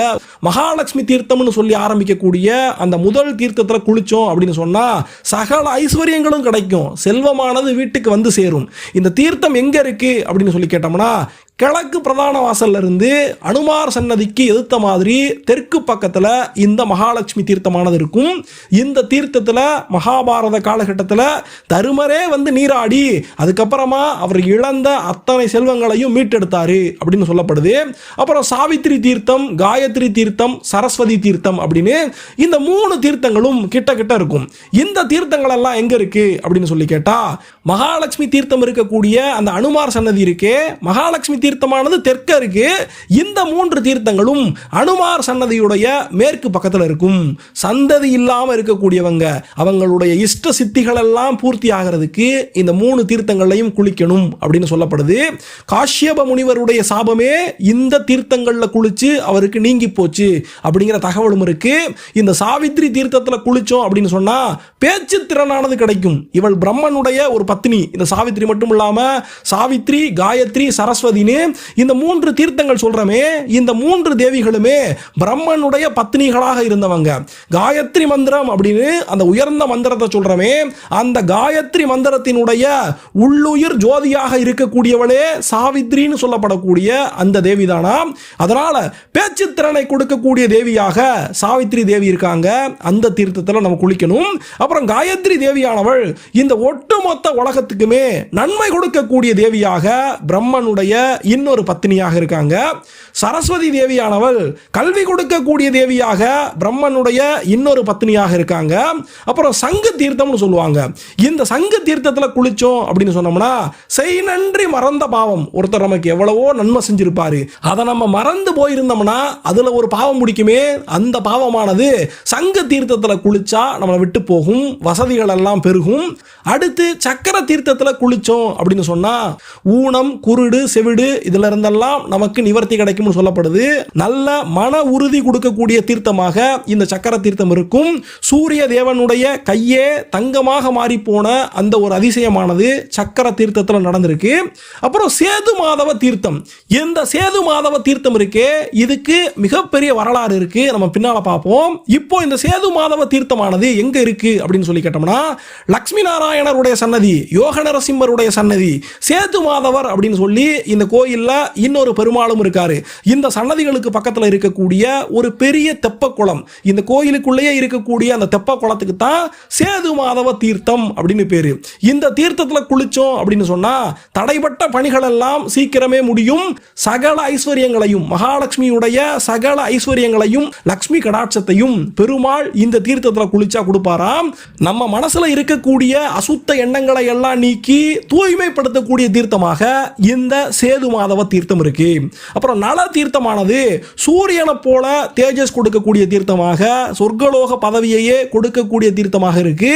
மகாலட்சுமி தீர்த்தம்னு சொல்லி ஆரம்பிக்கக்கூடிய அந்த முதல் தீர்த்தத்துல குளிச்சோம் அப்படின்னு சொன்னா சகல ஐஸ்வர்யங்களும் கிடைக்கும், செல்வமானது வீட்டுக்கு வந்து சேரும். இந்த தீர்த்தம் எங்க இருக்கு அப்படின்னு சொல்லி கேட்டோம்னா கிழக்கு பிரதான வாசல்ல இருந்து அனுமார் சன்னதிக்கு எதிர்த்த மாதிரி தெற்கு பக்கத்துல இந்த மகாலட்சுமி தீர்த்தமானது இருக்கும். இந்த தீர்த்தத்துல மகாபாரத காலகட்டத்தில் தருமரே வந்து நீராடி அதுக்கப்புறமா அவர் இழந்த அத்தனை செல்வங்களையும் மீட்டெடுத்தாரு அப்படின்னு சொல்லப்படுது. அப்புறம் சாவித்திரி தீர்த்தம், காயத்ரி தீர்த்தம், சரஸ்வதி தீர்த்தம் அப்படின்னு இந்த 3 தீர்த்தங்களும் கிட்ட கிட்ட இருக்கும். இந்த தீர்த்தங்கள் எல்லாம் எங்க இருக்கு அப்படின்னு சொல்லி கேட்டா, மகாலட்சுமி தீர்த்தம் இருக்கக்கூடிய அந்த அனுமார் சன்னதி இருக்கே, மகாலட்சுமி தீர்த்தமானது தெற்க இருக்கு. இந்த 3 தீர்த்தங்களும் அனுமார் சன்னதியுடைய மேற்கு பக்கத்தில் இருக்கும். சந்ததி இல்லாம இருக்கக்கூடியவங்க அவங்களுடைய இஷ்ட சித்திகள் எல்லாம் பூர்த்தி ஆகிறதுக்கு இந்த 3 தீர்த்தங்களையும் குளிக்கணும் அப்படின்னு சொல்லப்படுது. காஷ்யப முனிவருடைய சாபமே இந்த தீர்த்தங்கள்ல குளிச்சு அவருக்கு நீங்கி போச்சு அப்படிங்கிற தகவலும் இருக்கு. இந்த சாவித்ரி தீர்த்தத்துல குளிச்சோம் அப்படின்னு சொன்னா பேச்சு திறனானது கிடைக்கும். இவள் பிரம்மனுடைய ஒரு பத்னி. இந்த சாவித்ரி மட்டும் இல்லாம சாவித்ரி, காயத்ரி, சரஸ்வதினு இந்த 3 தீர்த்தங்கள் சொல்றமே, இந்த 3 தேவிகளுமே பிரம்மனுடைய பத்னிகளாக இருந்தவங்க. காயத்ரி மந்திரம் அப்படின்னு அந்த உயர்ந்த மந்திரத்தை சொல்றமே, அந்த காயத்ரி மந்திரத்தினுடைய உள்ளுயிர் ஜோதியாக இருக்கக்கூடியவளே சாவித்ரின்னு சொல்லப்படக்கூடிய அந்த தேவி தானா. அதனால பேச்சு திறனை கொடுக்கக்கூடிய தேவியாக சாவித்ரி தேவி இருக்காங்க. அந்த தீர்த்தத்தில் நம்ம குளிக்கணும். அப்புறம் காயத்ரி தேவியானவள் இந்த ஒட்டுமொத்த உலகத்துக்குமே நன்மை கொடுக்கக்கூடிய தேவியாக பிரம்மனுடைய இன்னொரு பத்தினியாக இருக்காங்க. சரஸ்வதி தேவியானவள் கல்வி கொடுக்கக்கூடிய தேவியாக பிரம்மனுடைய இன்னொரு பத்தினியாக இருக்காங்க. அப்புறம் சங்கு தீர்த்தம்னு சொல்லுவாங்க. இந்த சங்கு தீர்த்தத்தில் குளிச்சோம் அப்படின்னு சொன்னோம்னா செய் நன்றி மறந்த பாவம். ஒருத்தர் நமக்கு எவ்வளவோ நன்மை செஞ்சிருப்பாரு, அதை நம்ம மறந்து போயிருந்தோம்னா அதுல ஒரு பாவம் முடிக்குமே, அந்த பாவமானது சங்கு தீர்த்தத்தில் குளிச்சா நம்மளை விட்டு போகும், வசதிகள் எல்லாம் பெருகும். அடுத்து சக்கர தீர்த்தத்தில் குளிச்சோம் அப்படின்னு சொன்னா ஊனம், குருடு, செவிடு இதுல இருந்தெல்லாம் நமக்கு நிவர்த்தி கிடைக்கும்னு சொல்லப்படுது. நல்ல மன உறுதி கொடுக்கக்கூடிய தீர்த்தமாக இந்த சக்கர தீர்த்தம் இருக்கும். சூரிய தேவனுடைய கையே தங்கமாக மாறி போன அந்த ஒரு அதிசயமானது சக்கர தீர்த்தத்தில் நடந்திருக்கு. அப்புறம் சேது மாதவ தீர்த்தம். இந்த சேது மாதவ தீர்த்தம் இருக்கே, இதுக்கு மிகப்பெரிய வரலாறு இருக்கு, நம்ம பின்னால பார்ப்போம். இப்போ இந்த சேது மாதவ தீர்த்தமானது எங்க இருக்கு அப்படின்னு சொல்லி கேட்டோம்னா, லட்சுமி நாராயணருடைய சன்னதி, யோக நரசிம்மருடைய சன்னதி, சேது மாதவர் அப்படின்னு சொல்லி இந்த கோயில்ல இன்னொரு பெருமாளும் இருக்காரு. இந்த சன்னதிகளுக்கு பக்கத்தில் இருக்கக்கூடிய ஒரு பெரிய தெப்ப குளம், இந்த கோயிலுக்குள்ளேயே இருக்கக்கூடிய அந்த தெப்ப குளத்துக்கு தான் சேது மாதவ தீர்த்தம் அப்படின்னு பேரு. இந்த தீர்த்தத்தில் குளிச்சோம் அப்படின்னு சொன்னா தடைப்பட்ட பணிகள் எல்லாம் சீக்கிரமே முடியும். சகல ஐஸ்வர்யங்களையும், மகாலட்சுமியுடைய சகல ஐஸ்வர்யங்களையும் லட்சுமி கடாட்சத்தையும் பெருமாள் இந்த தீர்த்தத்தில் குளிச்சா கொடுப்பாராம். நம்ம மனசுல இருக்கக்கூடிய அசுத்த எண்ணங்களை எல்லாம் நீக்கி தூய்மைப்படுத்தக்கூடிய தீர்த்தமாக இந்த சேது மாதவ தீர்த்தம் இருக்கு. அப்புறம் நல தீர்த்தமானது சூரியனை போல தேஜஸ் கொடுக்கக்கூடிய தீர்த்தமாக, சொர்க்கலோக பதவியையே கொடுக்கக்கூடிய தீர்த்தமாக இருக்கு.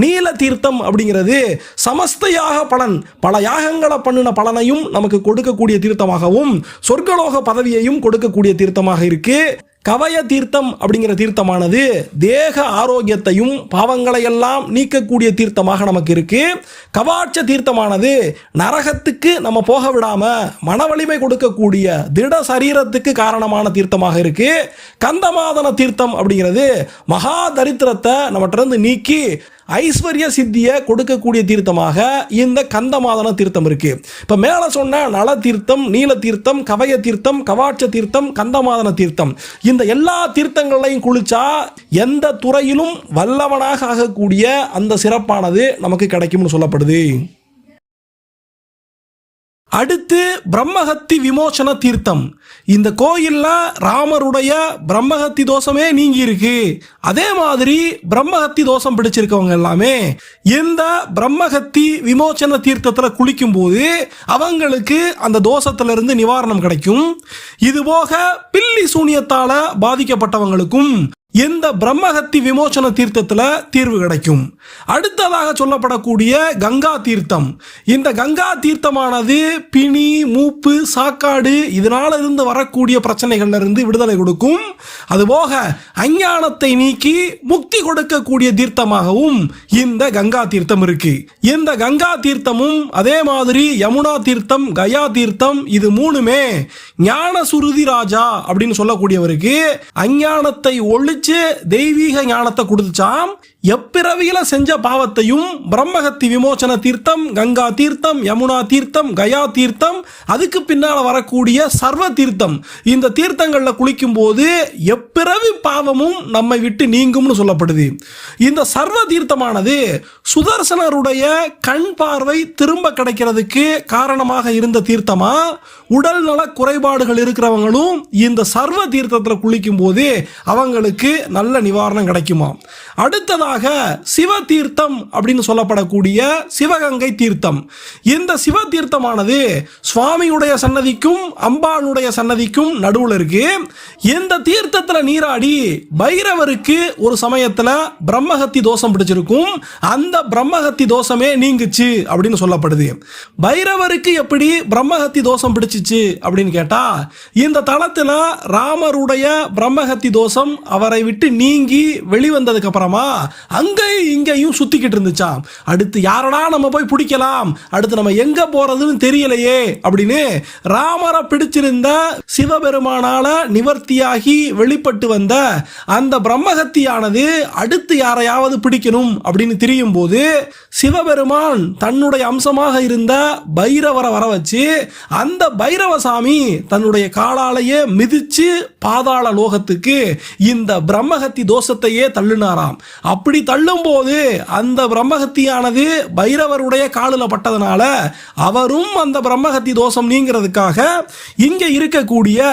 நீல தீர்த்தம் அப்படிங்கிறது சமஸ்த யாக பலன், பல யாகங்களை பண்ணின பலனையும் நமக்கு கொடுக்கக்கூடிய தீர்த்தமாகவும் சொர்க்கலோக பதவியையும் கொடுக்கக்கூடிய தீர்த்தமாக இருக்கு. கவய தீர்த்தம் அப்படிங்கிற தீர்த்தமானது தேக ஆரோக்கியத்தையும் பாவங்களை எல்லாம் நீக்கக்கூடிய தீர்த்தமாக நமக்கு இருக்கு. கவாட்ச தீர்த்தமானது நரகத்துக்கு நம்ம போக விடாம மன வலிமை கொடுக்கக்கூடிய திட சரீரத்துக்கு காரணமான தீர்த்தமாக இருக்கு. கந்தமாதன தீர்த்தம் அப்படிங்கிறது மகா தரித்திரத்தை நம்மகிட்ட நீக்கி ஐஸ்வர்ய சித்தியை கொடுக்கக்கூடிய தீர்த்தமாக இந்த கந்தமாதன தீர்த்தம் இருக்கு. இப்ப மேல சொன்ன நல தீர்த்தம், நீல தீர்த்தம், கவய தீர்த்தம், கவாட்ச தீர்த்தம், கந்தமாதன தீர்த்தம், இந்த எல்லா தீர்த்தங்களையும் குளிச்சா எந்த துறையிலும் வல்லவனாக ஆகக்கூடிய அந்த சிறப்பானது நமக்கு கிடைக்கும்னு சொல்லப்படுது. அடுத்து பிரம்மஹத்தி விமோசன தீர்த்தம். இந்த கோயில்ல ராமருடைய பிரம்மஹத்தி தோஷமே நீங்கி இருக்கு. அதே மாதிரி பிரம்மஹத்தி தோஷம் பிடிச்சிருக்கவங்க எல்லாமே இந்த பிரம்மஹத்தி விமோசன தீர்த்தத்தில் குளிக்கும் போது அவங்களுக்கு அந்த தோஷத்திலிருந்து நிவாரணம் கிடைக்கும். இதுபோக பில்லி சூனியத்தால பாதிக்கப்பட்டவங்களுக்கும் இந்த பிரம்மஹத்தி விமோசன தீர்த்தத்தில் தீர்வு கிடைக்கும். அடுத்ததாக சொல்லப்படக்கூடிய கங்கா தீர்த்தம். இந்த கங்கா தீர்த்தமானது பிணி, மூப்பு, சாக்காடு இதனால இருந்து வரக்கூடிய பிரச்சனைகள்ல இருந்து விடுதலை கொடுக்கும். அதுபோக அஞ்ஞானத்தை நீக்கி முக்தி கொடுக்கக்கூடிய தீர்த்தமாகவும் இந்த கங்கா தீர்த்தம் இருக்கு. இந்த கங்கா தீர்த்தமும் அதே மாதிரி யமுனா தீர்த்தம், கயா தீர்த்தம், இது மூணுமே ஞான சுருதி ராஜா அப்படின்னு சொல்லக்கூடியவருக்கு அஞ்ஞானத்தை ஒழிச்சு தெய்வீக ஞானத்தை கொடுத்துச்சாம். எப்பிறவியில செஞ்ச பாவத்தையும் பிரம்மஹத்தி விமோசன தீர்த்தம், கங்கா தீர்த்தம், யமுனா தீர்த்தம், கயா தீர்த்தம், அதுக்கு பின்னால வரக்கூடிய சர்வ தீர்த்தம், இந்த தீர்த்தங்கள்ல குளிக்கும் போது எப்பிறவி பாவமும் நம்மை விட்டு நீங்கும்னு சொல்லப்படுது. இந்த சர்வ தீர்த்தமானது சுதர்சனருடைய கண் பார்வை திரும்ப கிடைக்கிறதுக்கு காரணமாக இருந்த தீர்த்தமா, உடல் நல குறைபாடுகள் இருக்கிறவங்களும் இந்த சர்வ தீர்த்தத்தில் குளிக்கும் போது அவங்களுக்கு நல்ல நிவாரணம் கிடைக்குமா. அடுத்ததாக சிவ தீர்த்தம் அப்படின்னு சொல்லப்படக்கூடிய சிவகங்கை தீர்த்தம். இந்த சிவ தீர்த்தமானது சுவாமியுடைய சன்னதிக்கும் அம்பாளுடைய சன்னதிக்கும் நடுவில் இருக்கு. இந்த தீர்த்தத்தில் நீராடி பைரவருக்கு ஒரு சமயத்தில் பிரம்மஹத்தி தோஷம் பிடிச்சிருக்கும். அந்த பிரம்மஹத்தி தோஷமே நீங்குச்சு அப்படின்னு சொல்லப்படுது. பைரவருக்கு எப்படி பிரம்மஹத்தி தோஷம் பிடிச்சிச்சு அப்படின்னு கேட்டா, இந்த தலத்தில் ராமருடைய பிரம்மஹத்தி தோஷம் அவரை விட்டு நீங்கி வெளிவந்ததுக்கு அப்புறமா அங்கேயும் இங்கேயும் சுத்திக்கிட்டு இருந்துச்சாம். அடுத்து யாரடா நம்ம போய் பிடிக்கலாம், அடுத்து நம்ம எங்க போறதுன்னு தெரியலையே அப்படின்னு ராமரை பிடிச்சிருந்த சிவபெருமானால நிவர்த்தியாகி வெளிப்பட்டு வந்த அந்த பிரம்மஹத்தியானது அடுத்து யாரையாவது பிடிக்கணும் அப்படின்னு தெரியும் போது சிவபெருமான் தன்னுடைய அம்சமாக இருந்த பைரவரை வர வச்சு அந்த பைரவசாமி தன்னுடைய காலாலேயே மிதிச்சு பாதாள லோகத்துக்கு இந்த பிரம்மஹத்தி தோஷத்தையே தள்ளினாராம். அப்படி தள்ளும் போது அந்த பிரம்மஹத்தியானது பைரவருடைய காலில் பட்டதனால அவரும் அந்த பிரம்மஹத்தி தோஷம் நீங்கிறதுக்காக இங்க இருக்கக்கூடிய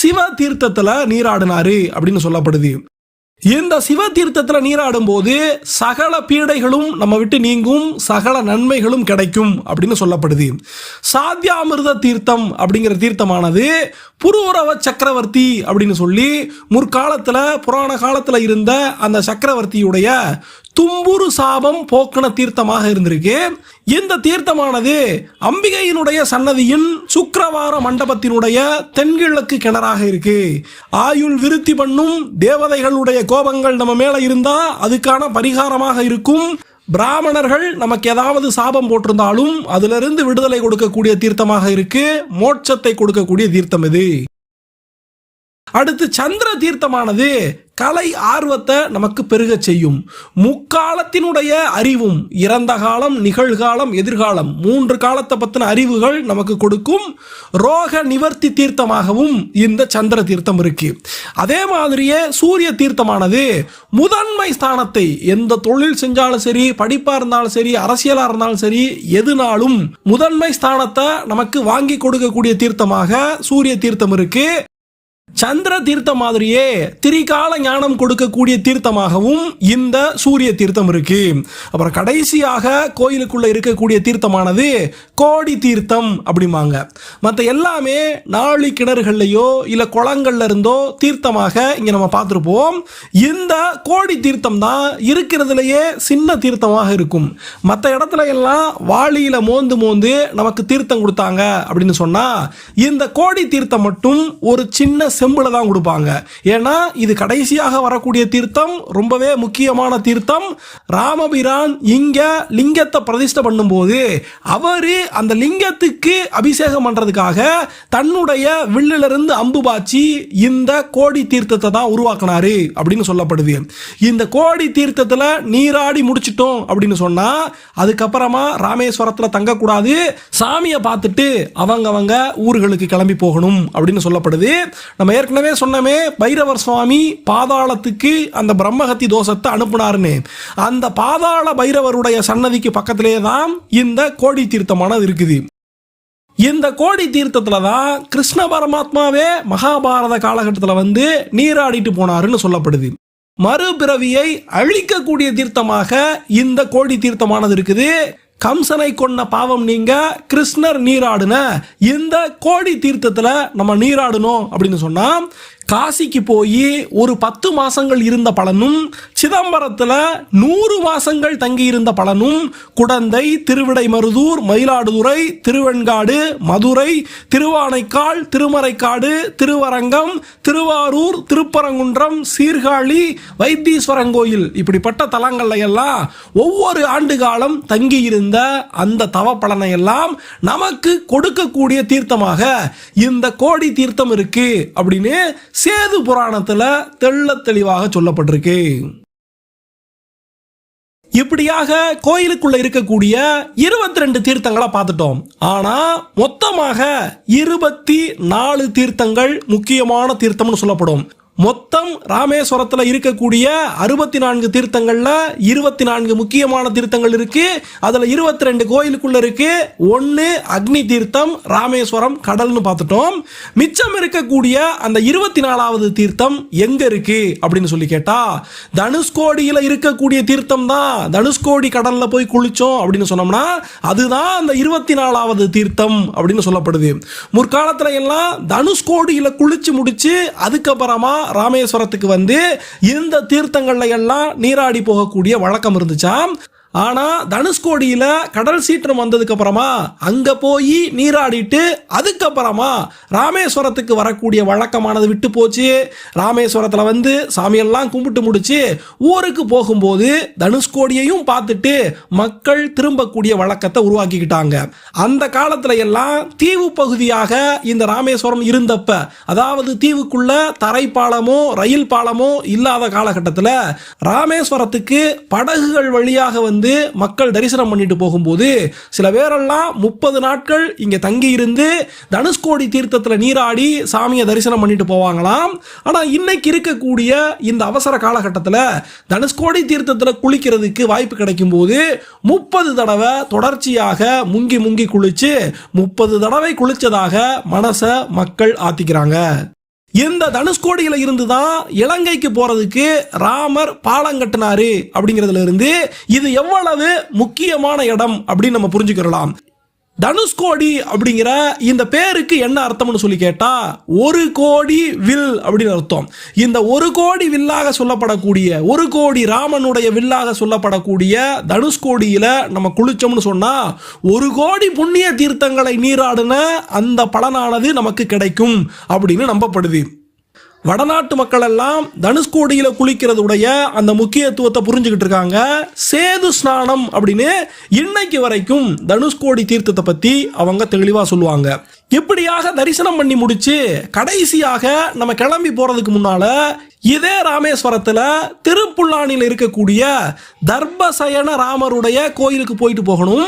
சிவ தீர்த்தத்தில் நீராடினாரு அப்படின்னு சொல்லப்படுது. இந்த சிவ தீர்த்தத்தில் நீராடும் போது சகல பீடைகளும் நம்ம விட்டு நீங்கும், சகல நன்மைகளும் கிடைக்கும் அப்படின்னு சொல்லப்படுது. சாத்தியாமிர்த தீர்த்தம் அப்படிங்கிற தீர்த்தமானது புரூரவ சக்கரவர்த்தி அப்படின்னு சொல்லி முற்காலத்தில் புராண காலத்தில் இருந்த அந்த சக்கரவர்த்தியுடைய தும்புரு சாபம் போக்கன தீர்த்தமாக இருந்திருக்கு. இந்த தீர்த்தமானது அம்பிகையினுடைய சன்னதியின் சுக்கிரவார மண்டபத்தினுடைய தென்கிழக்கு கிணறாக இருக்கு. ஆயுள் விருத்தி பண்ணும் தேவதைகளுடைய கோபங்கள் நம்ம மேல இருந்தா அதுக்கான பரிகாரமாக இருக்கும். பிராமணர்கள் நமக்கு ஏதாவது சாபம் போட்டிருந்தாலும் அதிலிருந்து விடுதலை கொடுக்கக்கூடிய தீர்த்தமாக இருக்கு. மோட்சத்தை கொடுக்கக்கூடிய தீர்த்தம் இது. அடுத்து சந்திர தீர்த்தமானது கலை ஆர்வத்தை நமக்கு பெருக செய்யும். முக்காலத்தினுடைய அறிவும், இறந்த காலம், நிகழ்காலம், எதிர்காலம் 3 காலத்தை பற்றின அறிவுகள் நமக்கு கொடுக்கும். ரோக நிவர்த்தி தீர்த்தமாகவும் இந்த சந்திர தீர்த்தம் இருக்கு. அதே மாதிரியே சூரிய தீர்த்தமானது முதன்மை ஸ்தானத்தை, எந்த தொழில் செஞ்சாலும் சரி, படிப்பா இருந்தாலும் சரி, அரசியலா இருந்தாலும் சரி, எதுனாலும் முதன்மை ஸ்தானத்தை நமக்கு வாங்கி கொடுக்கக்கூடிய தீர்த்தமாக சூரிய தீர்த்தம் இருக்கு. சந்திர தீர்த்தம் மாதிரியே திரிகால ஞானம் கொடுக்கக்கூடிய தீர்த்தமாகவும் இந்த சூரிய தீர்த்தம் இருக்கு. அப்புறம் கடைசியாக கோயிலுக்குள்ள இருக்கக்கூடிய தீர்த்தமானது கோடி தீர்த்தம் அப்படிம்பாங்க. மற்ற எல்லாமே நாளி கிணறுகள்லையோ இல்ல குளங்கள்ல இருந்தோ தீர்த்தமாக இங்க நம்ம பார்த்துருப்போம். இந்த கோடி தீர்த்தம் தான் இருக்கிறதுலயே சின்ன தீர்த்தமாக இருக்கும். மற்ற இடத்துல எல்லாம் வாளியில மோந்து நமக்கு தீர்த்தம் கொடுத்தாங்க அப்படின்னு சொன்னா, இந்த கோடி தீர்த்தம் மட்டும் ஒரு சின்ன செம்புல தான் கொடுப்பாங்க. ஏன்னா இது கடைசியாக வரக்கூடிய தீர்த்தம், ரொம்பவே முக்கியமான தீர்த்தம். ராமபிரான் இங்க லிங்கத்தை பிரதிஷ்டை பண்ணும்போது அவரு அந்த லிங்கத்துக்கு அபிஷேகம் பண்றதுக்காக தன்னுடைய வில்லிலிருந்து அம்பு பாய்ச்சி இந்த கோடி தீர்த்தத்தை தான் உருவாக்கினாரு அப்படின்னு சொல்லப்படுது. இந்த கோடி தீர்த்தத்துல நீராடி முடிச்சிட்டோம் அப்படின்னு சொன்னா அதுக்கப்புறமா ராமேஸ்வரத்துல தங்கக்கூடாது, சாமியை பார்த்துட்டு அவங்க ஊர்களுக்கு கிளம்பி போகணும் அப்படின்னு சொல்லப்படுது. நம்ம ஏற்கனவே சொன்னமே, பைரவர் சுவாமி பாதாளத்துக்கு அந்த பிரம்மஹத்தி தோஷத்தை அனுப்புனாருன்னு. அந்த பாதாள பைரவருடைய சன்னதிக்கு பக்கத்திலே தான் இந்த கோடி தீர்த்தமானது இருக்குது. இந்த கோடி தீர்த்தத்துல தான் கிருஷ்ண பரமாத்மாவே மகாபாரத காலகட்டத்தில் நீராடிட்டு போனாருன்னு சொல்லப்படுது. மறுபிறவியை அழிக்கக்கூடிய தீர்த்தமாக இந்த கோடி தீர்த்தமானது இருக்குது. கம்சனை கொன்ன பாவம் நீங்க கிருஷ்ணர் நீராடுன இந்த கோடி தீர்த்தத்துல நம்ம நீராடணும் அப்படின்னு சொன்னா, காசிக்கு போய் ஒரு 10 மாசங்கள் இருந்த பலனும், சிதம்பரத்தில் 100 மாசங்கள் தங்கி இருந்த பலனும், குடந்தை, திருவிடைமருதூர், மயிலாடுதுறை, திருவெண்காடு, மதுரை, திருவானைக்கால், திருமறைக்காடு, திருவரங்கம், திருவாரூர், திருப்பரங்குன்றம், சீர்காழி, வைத்தீஸ்வரங்கோயில் இப்படிப்பட்ட தலங்கள்ல எல்லாம் ஒவ்வொரு ஆண்டு காலம் தங்கி இருந்த அந்த தவ பலனை எல்லாம் நமக்கு கொடுக்கக்கூடிய தீர்த்தமாக இந்த கோடி தீர்த்தம் இருக்கு அப்படின்னு சேது புராணத்துல தெள்ள தெளிவாக சொல்லப்பட்டிருக்கு. இப்படியாக கோயிலுக்குள்ள இருக்கக்கூடிய 22 தீர்த்தங்களை பார்த்துட்டோம். ஆனா மொத்தமாக 24 தீர்த்தங்கள் முக்கியமான தீர்த்தம்னு சொல்லப்படும். மொத்தம் ராமேஸ்வரத்தில் இருக்கக்கூடிய 64 தீர்த்தங்கள்ல 24 முக்கியமான தீர்த்தங்கள் இருக்கு. அதுல 22 கோயிலுக்குள்ள இருக்கு. 1 அக்னி தீர்த்தம், ராமேஸ்வரம் கடல்னு பார்த்துட்டோம். மிச்சம் இருக்கக்கூடிய அந்த 24வது தீர்த்தம் எங்க இருக்கு அப்படின்னு சொல்லி கேட்டா, தனுஷ்கோடியில இருக்கக்கூடிய தீர்த்தம் தான். தனுஷ்கோடி கடல்ல போய் குளிச்சோம் அப்படின்னு சொன்னோம்னா அதுதான் அந்த 24வது தீர்த்தம் அப்படின்னு சொல்லப்படுது. முற்காலத்துல எல்லாம் தனுஷ்கோடியில குளிச்சு முடிச்சு அதுக்கப்புறமா ராமேஸ்வரத்துக்கு இந்த தீர்த்தங்கள்ல எல்லாம் நீராடி போகக்கூடிய வழக்கம் இருந்துச்சாம். ஆனா தனுஷ்கோடியில கடல் சீற்றம் வந்ததுக்கு அப்புறமா அங்க போய் நீராடிட்டு அதுக்கப்புறமா ராமேஸ்வரத்துக்கு வரக்கூடிய வழக்கமானது விட்டு போச்சு. ராமேஸ்வரத்துல சாமியெல்லாம் கும்பிட்டு முடிச்சு ஊருக்கு போகும்போது தனுஷ்கோடியையும் பார்த்துட்டு மக்கள் திரும்பக்கூடிய வழக்கத்தை உருவாக்கிக்கிட்டாங்க. அந்த காலத்துல எல்லாம் தீவு பகுதியாக இந்த ராமேஸ்வரம் இருந்தப்ப, அதாவது தீவுக்குள்ள தரைப்பாலமோ ரயில் பாலமோ இல்லாத காலகட்டத்தில் ராமேஸ்வரத்துக்கு படகுகள் வழியாக மக்கள் தரிசனம் பண்ணிட்டு போகும்போது சில பேரெல்லாம் 30 நாட்கள் இங்க தங்கி இருந்து தனுஷ்கோடி தீர்த்தத்தில் நீராடி சாமியை தரிசனம் பண்ணிட்டு போவாங்களாம். ஆனா இன்னைக்கு இருக்கக்கூடிய இந்த அவசர காலகட்டத்தில் தனுஷ்கோடி தீர்த்தத்தில் குளிக்கிறதுக்கு வாய்ப்பு கிடைக்கும் போது 30 தடவை தொடர்ச்சியாக முங்கி முங்கி குளிச்சு 30 தடவை குளிச்சதாக மனச மக்கள் ஆத்திக்கிறாங்க. இந்த தனுஷ்கோடியில இருந்து தான் இலங்கைக்கு போறதுக்கு ராமர் பாலம் கட்டினாரு அப்படிங்கிறதுல இருந்து இது எவ்வளவு முக்கியமான இடம் அப்படின்னு நம்ம புரிஞ்சுக்கலாம். தனுஷ்கோடி அப்படிங்கிற இந்த பேருக்கு என்ன அர்த்தம்னு சொல்லி கேட்டா, ஒரு கோடி வில் அப்படின்னு அர்த்தம். இந்த ஒரு கோடி வில்லாக சொல்லப்படக்கூடிய, ஒரு கோடி ராமனுடைய வில்லாக சொல்லப்படக்கூடிய தனுஷ்கோடியில நம்ம குளிச்சோம்னு சொன்னா ஒரு கோடி புண்ணிய தீர்த்தங்களை நீராடின அந்த பலனானது நமக்கு கிடைக்கும் அப்படின்னு நம்பப்படுது. வடநாட்டு மக்கள் எல்லாம் தனுஷ்கோடியில குளிக்கிறதுடைய அந்த முக்கியத்துவத்தை புரிஞ்சுக்கிட்டு இருக்காங்க. சேது ஸ்நானம் அப்படின்னு இன்னைக்கு வரைக்கும் தனுஷ்கோடி தீர்த்தத்தை பத்தி அவங்க தெளிவா சொல்லுவாங்க. இப்படியாக தரிசனம் பண்ணி முடிச்சு கடைசியாக நம்ம கிளம்பி போறதுக்கு முன்னால இதே ராமேஸ்வரத்துல திருப்புல்லானியில் இருக்கக்கூடிய தர்பசயன ராமருடைய கோயிலுக்கு போயிட்டு போகணும்.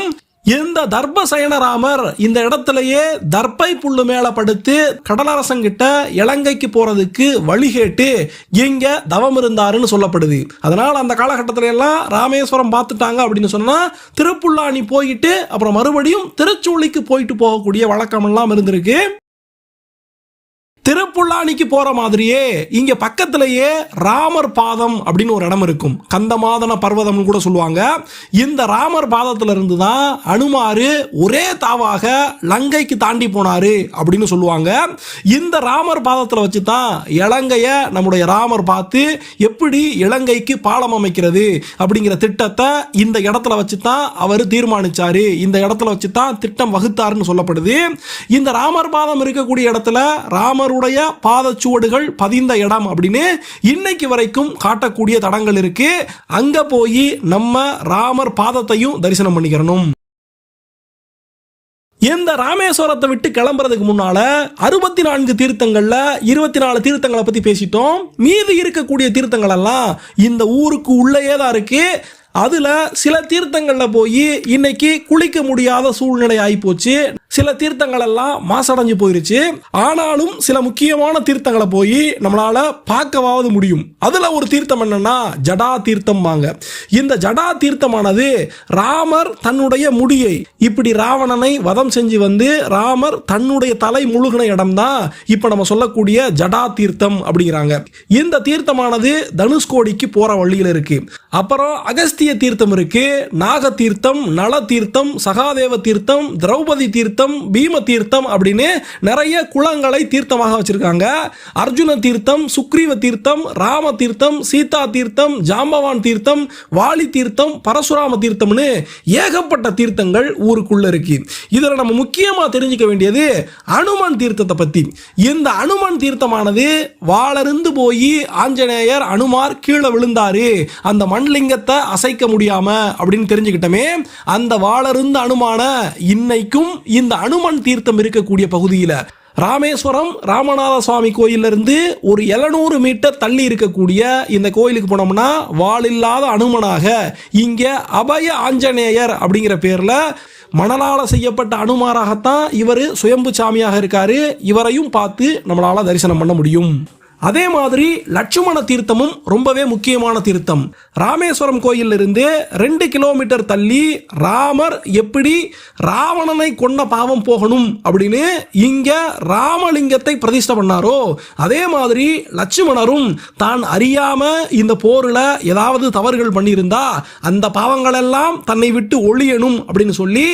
இந்த தர்பசயன ராமர் இந்த இடத்திலேயே தர்பை புல்லு மேல படுத்து கடலரசங்கிட்ட இலங்கைக்கு போறதுக்கு வழி கேட்டு இங்க தவம் இருந்தாருன்னு சொல்லப்படுது. அதனால அந்த காலகட்டத்தில எல்லாம் ராமேஸ்வரம் பார்த்துட்டாங்க அப்படின்னு சொன்னா திருப்புல்லானி போயிட்டு அப்புறம் மறுபடியும் திருச்சூழிக்கு போயிட்டு போகக்கூடிய வழக்கம் எல்லாம் இருந்திருக்கு. திருப்புல்லானிக்கு போற மாதிரியே இங்க பக்கத்திலேயே ராமர் பாதம் அப்படின்னு ஒரு இடம் இருக்கும். கந்தமாதன பர்வதம்னு கூட சொல்லுவாங்க. இந்த ராமர் பாதத்துல இருந்து தான் அனுமாரு ஒரே தாவாக லங்கைக்கு தாண்டி போனாரு அப்படின்னு சொல்லுவாங்க. இந்த ராமர் பாதத்துல வச்சு தான் இலங்கைய நம்முடைய ராமர் பார்த்து எப்படி இலங்கைக்கு பாலம் அமைக்கிறது அப்படிங்கிற திட்டத்தை இந்த இடத்துல வச்சு தான் அவர் தீர்மானிச்சாரு, இந்த இடத்துல வச்சு தான் திட்டம் வகுத்தாருன்னு சொல்லப்படுது. இந்த ராமர் பாதம் இருக்கக்கூடிய இடத்துல ராமர் பாதச்சுவடுகள் பதிந்த இடம் அப்படின்னு இன்னைக்கு வரைக்கும் காட்டக்கூடிய தடங்கள் இருக்கு. அங்க போய் நம்ம ராமர் பாதத்தையும் தரிசனம் பண்ணிக்கிறணும். இந்த ராமேஸ்வரத்தை விட்டு கிளம்புறதுக்கு முன்னால 64 தீர்த்தங்கள்ல 24 தீர்த்தங்களை பத்தி பேசிட்டோம். மீதி இருக்கக்கூடிய தீர்த்தங்கள் எல்லாம் இந்த ஊருக்கு உள்ளேயே தான் இருக்கு. அதுல சில தீர்த்தங்கள்ல போய் இன்னைக்கு குளிக்க முடியாத சூழ்நிலை ஆகி போச்சு. சில தீர்த்தங்கள் எல்லாம் மாசடைஞ்சு போயிருச்சு. ஆனாலும் சில முக்கியமான தீர்த்தங்களை போய் நம்மளால பார்க்கவாவது முடியும். அதுல ஒரு தீர்த்தம் என்னன்னா ஜடா தீர்த்தம் வாங்க. இந்த ஜடா தீர்த்தமானது ராமர் தன்னுடைய முடியை இப்படி ராவணனை வதம் செஞ்சு வந்து ராமர் தன்னுடைய தலை முழுகின இடம் தான் இப்ப நம்ம சொல்லக்கூடிய ஜடா தீர்த்தம் அப்படிங்கிறாங்க. இந்த தீர்த்தமானது தனுஷ்கோடிக்கு போற வழியில் இருக்கு. அப்புறம் அகஸ்திய தீர்த்தம் இருக்கு, நாக தீர்த்தம், நல தீர்த்தம், சகாதேவ தீர்த்தம், திரௌபதி தீர்த்தம், பீம தீர்த்தம் அப்படின்னு நிறைய குளங்களை தீர்த்தமாக வச்சிருக்காங்க. அர்ஜுன தீர்த்தம், சுக்ரீவ தீர்த்தம், ராம தீர்த்தம், சீதா தீர்த்தம், ஜாம்பவான் தீர்த்தம், வாலி தீர்த்தம், பரசுராம தீர்த்தம்னு ஏகப்பட்ட தீர்த்தங்கள் ஊருக்குள்ள இருக்கு. இதுல நம்ம முக்கியமா தெரிஞ்சுக்க வேண்டியது அனுமன் தீர்த்தத்தை பத்தி. இந்த அனுமன் தீர்த்தமானது வாளருந்து போய் ஆஞ்சநேயர் அனுமார் கீழே விழுந்தாரு, அந்த மண்லிங்கத்தை அசைக்க முடியாம அப்படின்னு தெரிஞ்சுக்கிட்டமே, அந்த வாளருந்து அனுமான இன்னைக்கும் இந்த அனுமன் தீர்த்தம் இருக்கக்கூடிய பகுதியில் ராமேஸ்வரம் ராமநாத சுவாமி கோயிலிருந்து ஒரு 700 மீட்டர் தள்ளி இருக்கக்கூடிய இந்த கோயிலுக்கு போனோம்னா வாளில்லாத அனுமனாக இங்க அபய ஆஞ்சநேயர் அப்படிங்கிற பேர்ல மணலால செய்யப்பட்ட அனுமாராகத்தான் இவர் சுயம்பு சாமியாக இருக்காரு. இவரையும் பார்த்து நம்மளால தரிசனம் பண்ண முடியும். அதே மாதிரி லட்சுமண தீர்த்தமும் ரொம்பவே முக்கியமான தீர்த்தம். ராமேஸ்வரம் கோயில் இருந்து 2 கிலோமீட்டர் தள்ளி ராமர் எப்படி ராவணனை கொன்ன பாவம் போகணும் அப்படின்னு இங்க ராமலிங்கத்தை பிரதிஷ்டை பண்ணாரோ, அதே மாதிரி லட்சுமணரும் தான் அறியாம இந்த போர்ல ஏதாவது தவறுகள் பண்ணியிருந்தா அந்த பாவங்கள் எல்லாம் தன்னை விட்டு ஒழியணும் அப்படின்னு சொல்லி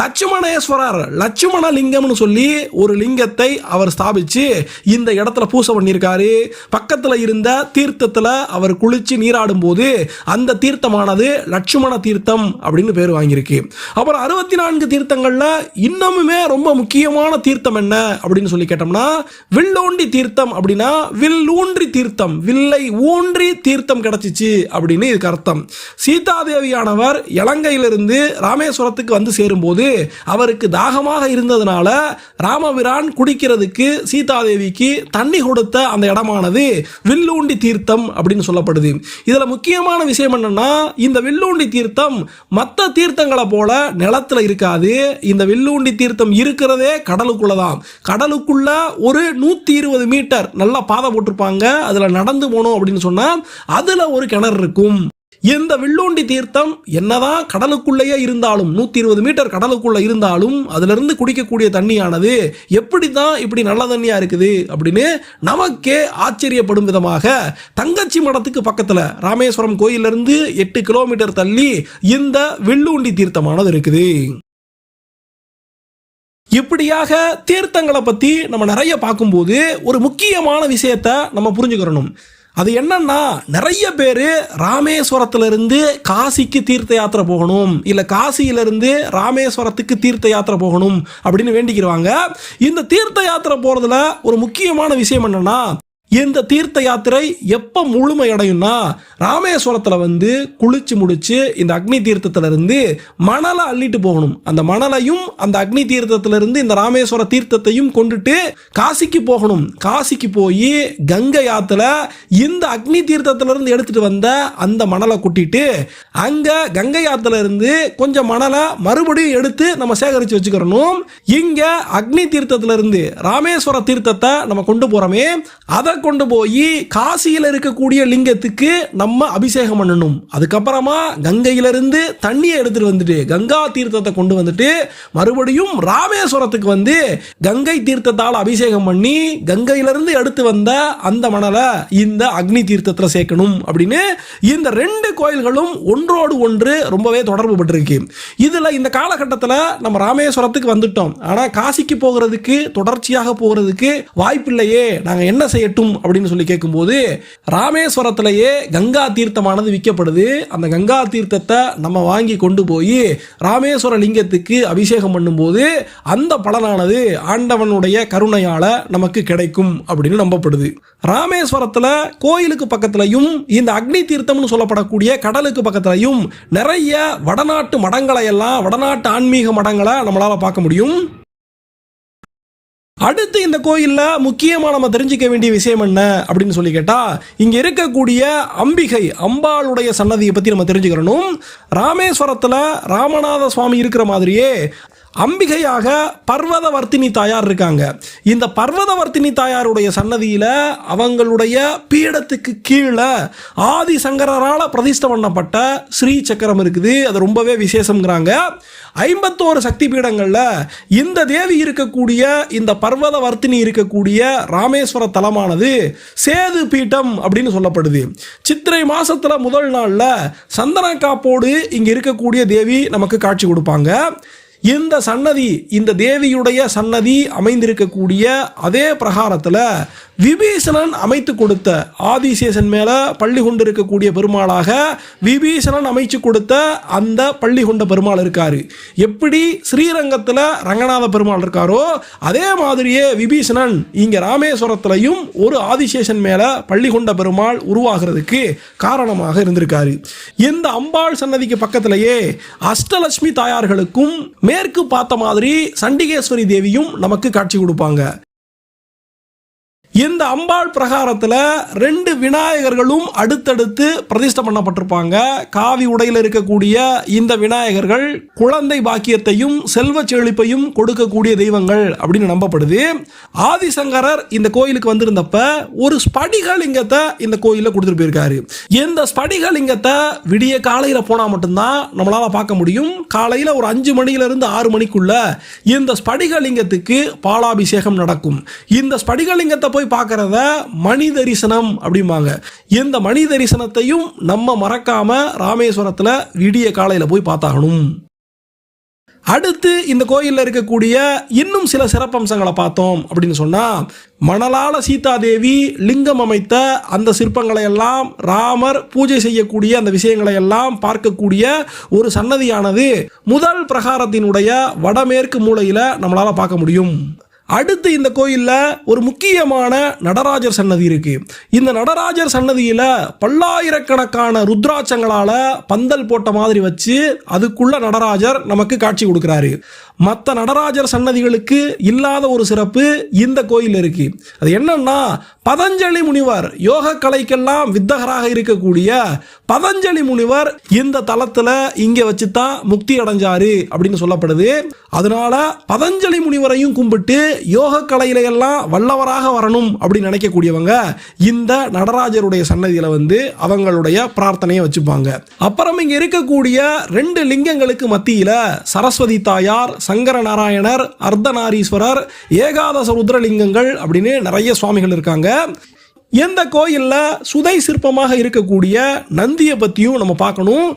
லட்சுமணேஸ்வரர், லட்சுமண லிங்கம்னு சொல்லி ஒரு லிங்கத்தை அவர் ஸ்தாபிச்சு இந்த இடத்துல பூசை பண்ணியிருக்காரு. பக்கத்துல இருந்த தீர்த்தத்துல அவர் குளிச்சு நீராடும் போது அந்த தீர்த்தமானது லட்சுமண தீர்த்தம் அப்படின்னு பேர் வாங்கியிருக்கு. அப்புறம் 64 தீர்த்தங்கள்ல இன்னமுமே ரொம்ப முக்கியமான தீர்த்தம் என்ன அப்படின்னு சொல்லி கேட்டோம்னா வில்லூண்டி தீர்த்தம். அப்படின்னா வில்லூன்றி தீர்த்தம், வில்லை ஊன்றி தீர்த்தம் கிடைச்சிச்சு அப்படின்னு இதுக்கு அர்த்தம். சீதாதேவியானவர் இலங்கையிலிருந்து ராமேஸ்வரத்துக்கு வந்து சேரும்போது அவருக்கு தாகமாக இருந்ததுனால ராமபிரான் குடிக்கிறதுக்கு சீதாதேவிக்கு தண்ணி கொடுத்த அந்த இடமானது வில்லூண்டி தீர்த்தம் அப்படின்னு சொல்லப்படுது. இதுல முக்கியமான விஷயம் என்னன்னா இந்த வில்லூண்டி தீர்த்தம் மற்ற தீர்த்தங்களை போல நிலத்துல இருக்காது. இந்த வில்லூண்டி தீர்த்தம் இருக்கிறதே கடலுக்குள்ளதான். கடலுக்குள்ள ஒரு 120 மீட்டர் நல்லா பாதை போட்டிருப்பாங்க. அதுல நடந்து போனோம் அப்படின்னு சொன்னா அதுல ஒரு கிணறு இருக்கும். இந்த வில்லூண்டி தீர்த்தம் என்னதான் கடலுக்குள்ளேயே இருந்தாலும் 120 மீட்டர் கடலுக்குள்ள இருந்தாலும் அதுல இருந்து குடிக்கக்கூடிய தண்ணியானது எப்படிதான் இப்படி நல்ல தண்ணியா இருக்குது அப்படின்னு நமக்கே ஆச்சரியப்படும் விதமாக தங்கச்சி மடத்துக்கு பக்கத்துல ராமேஸ்வரம் கோயிலிருந்து 8 கிலோமீட்டர் தள்ளி இந்த வில்லூண்டி தீர்த்தமானது இருக்குது. இப்படியாக தீர்த்தங்களை பற்றி நம்ம நிறைய பார்க்கும்போது ஒரு முக்கியமான விஷயத்தை நம்ம புரிஞ்சுக்கிறணும். அது என்னன்னா, நிறைய பேர் ராமேஸ்வரத்திலிருந்து காசிக்கு தீர்த்த யாத்திரை போகணும், இல்லை காசியிலிருந்து ராமேஸ்வரத்துக்கு தீர்த்த யாத்திரை போகணும் அப்படின்னு வேண்டிக்கிறாங்க. இந்த தீர்த்த யாத்திரை போகிறதுல ஒரு முக்கியமான விஷயம் என்னன்னா, இந்த தீர்த்த யாத்திரை எப்போ முழுமை அடையும்னா, ராமேஸ்வரத்தில் குளிச்சு முடிச்சு இந்த அக்னி தீர்த்தத்திலிருந்து மணலை அள்ளிட்டு போகணும். அந்த மணலையும் அந்த அக்னி தீர்த்தத்திலிருந்து இந்த ராமேஸ்வர தீர்த்தத்தையும் கொண்டுட்டு காசிக்கு போகணும். காசிக்கு போய் கங்கை ஆத்துல இந்த அக்னி தீர்த்தத்திலிருந்து எடுத்துட்டு வந்த அந்த மணலை கூட்டிட்டு அங்க கங்கை ஆத்துல இருந்து கொஞ்சம் மணலை மறுபடியும் எடுத்து நம்ம சேகரித்து வச்சுக்கிறணும். இங்க அக்னி தீர்த்தத்திலிருந்து ராமேஸ்வர தீர்த்தத்தை நம்ம கொண்டு போறோமே, அதை கொண்டு போய் காசியில் இருக்கக்கூடிய லிங்கத்துக்கு நம்ம அபிஷேகம் பண்ணணும். அதுக்கப்புறமா கங்கையிலிருந்து தண்ணியை எடுத்துட்டு வந்துட்டு கங்கா தீர்த்தத்தை கொண்டு வந்துட்டு மறுபடியும் ராமேஸ்வரத்துக்கு கங்கை தீர்த்தத்தால் அபிஷேகம் பண்ணி கங்கையிலிருந்து எடுத்து வந்த அந்த மணலை இந்த அக்னி தீர்த்தத்தில் சேர்க்கணும் அப்படின்னு இந்த ரெண்டு கோயில்களும் ஒன்றோடு ஒன்று ரொம்பவே தொடர்பு பட்டிருக்கு. இதுல இந்த காலகட்டத்தில் நம்ம ராமேஸ்வரத்துக்கு வந்துட்டோம், ஆனா காசிக்கு போகிறதுக்கு தொடர்ச்சியாக போகிறதுக்கு வாய்ப்பில்லையே, நாங்க என்ன செய்யட்டும் அப்படின்னு சொல்லி கேட்கும்போது, ராமேஸ்வரத்திலேயே கங்கா தீர்த்தமானது விற்கப்படுது. அந்த கங்கா தீர்த்தத்தை நம்ம வாங்கி கொண்டு போய் ராமேஸ்வர லிங்கத்துக்கு அபிஷேகம் பண்ணும்போது அந்த பலனானது ஆண்டவனுடைய கருணையால நமக்கு கிடைக்கும் அப்படின்னு நம்பப்படுது. ராமேஸ்வரத்தில் கோயிலுக்கு பக்கத்திலையும் இந்த அக்னி தீர்த்தம்னு சொல்லப்படக்கூடிய கடலுக்கு பக்கத்திலையும் நிறைய வடநாட்டு மடங்களை எல்லாம், வடநாட்டு ஆன்மீக மடங்களை நம்மளால பார்க்க முடியும். அடுத்து இந்த கோயிலில் முக்கியமாக நம்ம தெரிஞ்சிக்க வேண்டிய விஷயம் என்ன அப்படின்னு சொல்லி கேட்டால், இங்கே இருக்கக்கூடிய அம்பிகை அம்பாளுடைய சன்னதியை பற்றி நம்ம தெரிஞ்சுக்கிறணும். ராமேஸ்வரத்தில் ராமநாத சுவாமி இருக்கிற மாதிரியே அம்பிகையாக பர்வதவர்த்தினி தாயார் இருக்காங்க. இந்த பர்வதவர்த்தினி தாயாருடைய சன்னதியில் அவங்களுடைய பீடத்துக்கு கீழே ஆதிசங்கரால் பிரதிஷ்டை பண்ணப்பட்ட ஸ்ரீ சக்கரம் இருக்குது. அது ரொம்பவே விசேஷங்கிறாங்க. 51 சக்தி பீடங்களில் இந்த தேவி இருக்கக்கூடிய, இந்த பர்வதவர்த்தினி இருக்கக்கூடிய ராமேஸ்வர தலமானது சேது பீட்டம் அப்படின்னு சொல்லப்படுது. சித்திரை மாசத்துல முதல் நாளில் சந்தன காப்போடு இங்கே இருக்கக்கூடிய தேவி நமக்கு காட்சி கொடுப்பாங்க. இந்த சன்னதி, இந்த தேவியுடைய சன்னதி அமைந்திருக்கக்கூடிய அதே பிரகாரத்தில் விபீஷணன் அமைத்து கொடுத்த, ஆதிசேஷன் மேல பள்ளி கொண்டு இருக்கக்கூடிய பெருமாளாக விபீஷணன் அமைச்சு கொடுத்த அந்த பள்ளி கொண்ட பெருமாள் இருக்காரு. எப்படி ஸ்ரீரங்கத்தில் ரங்கநாத பெருமாள் இருக்காரோ அதே மாதிரியே விபீஷணன் இங்க ராமேஸ்வரத்திலையும் ஒரு ஆதிசேஷன் மேல பள்ளி கொண்ட பெருமாள் உருவாகிறதுக்கு காரணமாக இருந்திருக்காரு. இந்த அம்பாள் சன்னதிக்கு பக்கத்திலேயே அஷ்டலட்சுமி தாயார்களுக்கும் மேற்கு பார்த்த மாதிரி சண்டிகேஸ்வரி தேவியும் நமக்கு காட்சி கொடுப்பாங்க. இந்த அம்பாள் பிரகாரத்தில் 2 விநாயகர்களும் அடுத்தடுத்து பிரதிஷ்டை பண்ணப்பட்டிருப்பாங்க. காவி உடையில் இருக்கக்கூடிய இந்த விநாயகர்கள் குழந்தை பாக்கியத்தையும் செல்வ செழிப்பையும் கொடுக்கக்கூடிய தெய்வங்கள் அப்படின்னு நம்பப்படுது. ஆதிசங்கரர் இந்த கோயிலுக்கு வந்திருந்தப்ப ஒரு ஸ்படிகலிங்கத்தை இந்த கோயிலில் கொடுத்துட்டு போயிருக்காரு. இந்த ஸ்படிகலிங்கத்தை விடிய காலையில் போனால் மட்டும்தான் நம்மளால பார்க்க முடியும். காலையில் ஒரு 5 மணியிலிருந்து 6 மணிக்குள்ள இந்த ஸ்படிகலிங்கத்துக்கு பாலாபிஷேகம் நடக்கும். இந்த ஸ்படிகலிங்கத்தை போய் பார்க்கறத மணி தரிசனம் அப்படிம்பாங்க. இந்த மணி தரிசனத்தையும் நம்ம மறக்காம ராமேஸ்வரத்தில் விடிய காலையில் போய் பார்த்தாகணும். அடுத்து இந்த கோயிலில் இருக்கக்கூடிய இன்னும் சில சிறப்பம்சங்களை பார்த்தோம் அப்படின்னு சொன்னா, மணலால சீதாதேவி லிங்கம் அமைத்த அந்த சிற்பங்களை எல்லாம், ராமர் பூஜை செய்யக்கூடிய அந்த விஷயங்களை எல்லாம் பார்க்கக்கூடிய ஒரு சன்னதியானது முதல் பிரகாரத்தினுடைய வடமேற்கு மூலையில் நம்மளால பார்க்க முடியும். அடுத்து இந்த கோயிலில் ஒரு முக்கியமான நடராஜர் சன்னதி இருக்கு. இந்த நடராஜர் சன்னதியில் பல்லாயிரக்கணக்கான ருத்ராட்சங்களால் பந்தல் போட்ட மாதிரி வச்சு அதுக்குள்ள நடராஜர் நமக்கு காட்சி கொடுக்குறாரு. மற்ற நடராஜர் சன்னதிகளுக்கு இல்லாத ஒரு சிறப்பு இந்த கோயில் இருக்கு. அது என்னன்னா, பதஞ்சலி முனிவர், யோக கலைக்கெல்லாம் வித்தகராக இருக்கக்கூடிய பதஞ்சலி முனிவர் இந்த தலத்தில் இங்கே வச்சுதான் முக்தி அடைஞ்சாரு அப்படின்னு சொல்லப்படுது. அதனால பதஞ்சலி முனிவரையும் கும்பிட்டு யோக கலையில எல்லாம் வல்லவராக வரணும் அப்படின்னு நினைக்கக்கூடியவங்க இந்த நடராஜருடைய சன்னதியில் அவங்களுடைய பிரார்த்தனையை வச்சுப்பாங்க. அப்புறம் இங்க இருக்கக்கூடிய 2 லிங்கங்களுக்கு மத்தியில் சரஸ்வதி தாயார், சங்கர நாராயணர், அர்த்தநாரீஸ்வரர், ஏகாதச ருத்ரலிங்கங்கள் அப்படின்னு நிறைய சுவாமிகள் இருக்காங்க. இந்த கோயிலில் சுதை சிற்பமாக இருக்கக்கூடிய நந்தியை பற்றியும் நம்ம பார்க்கணும்.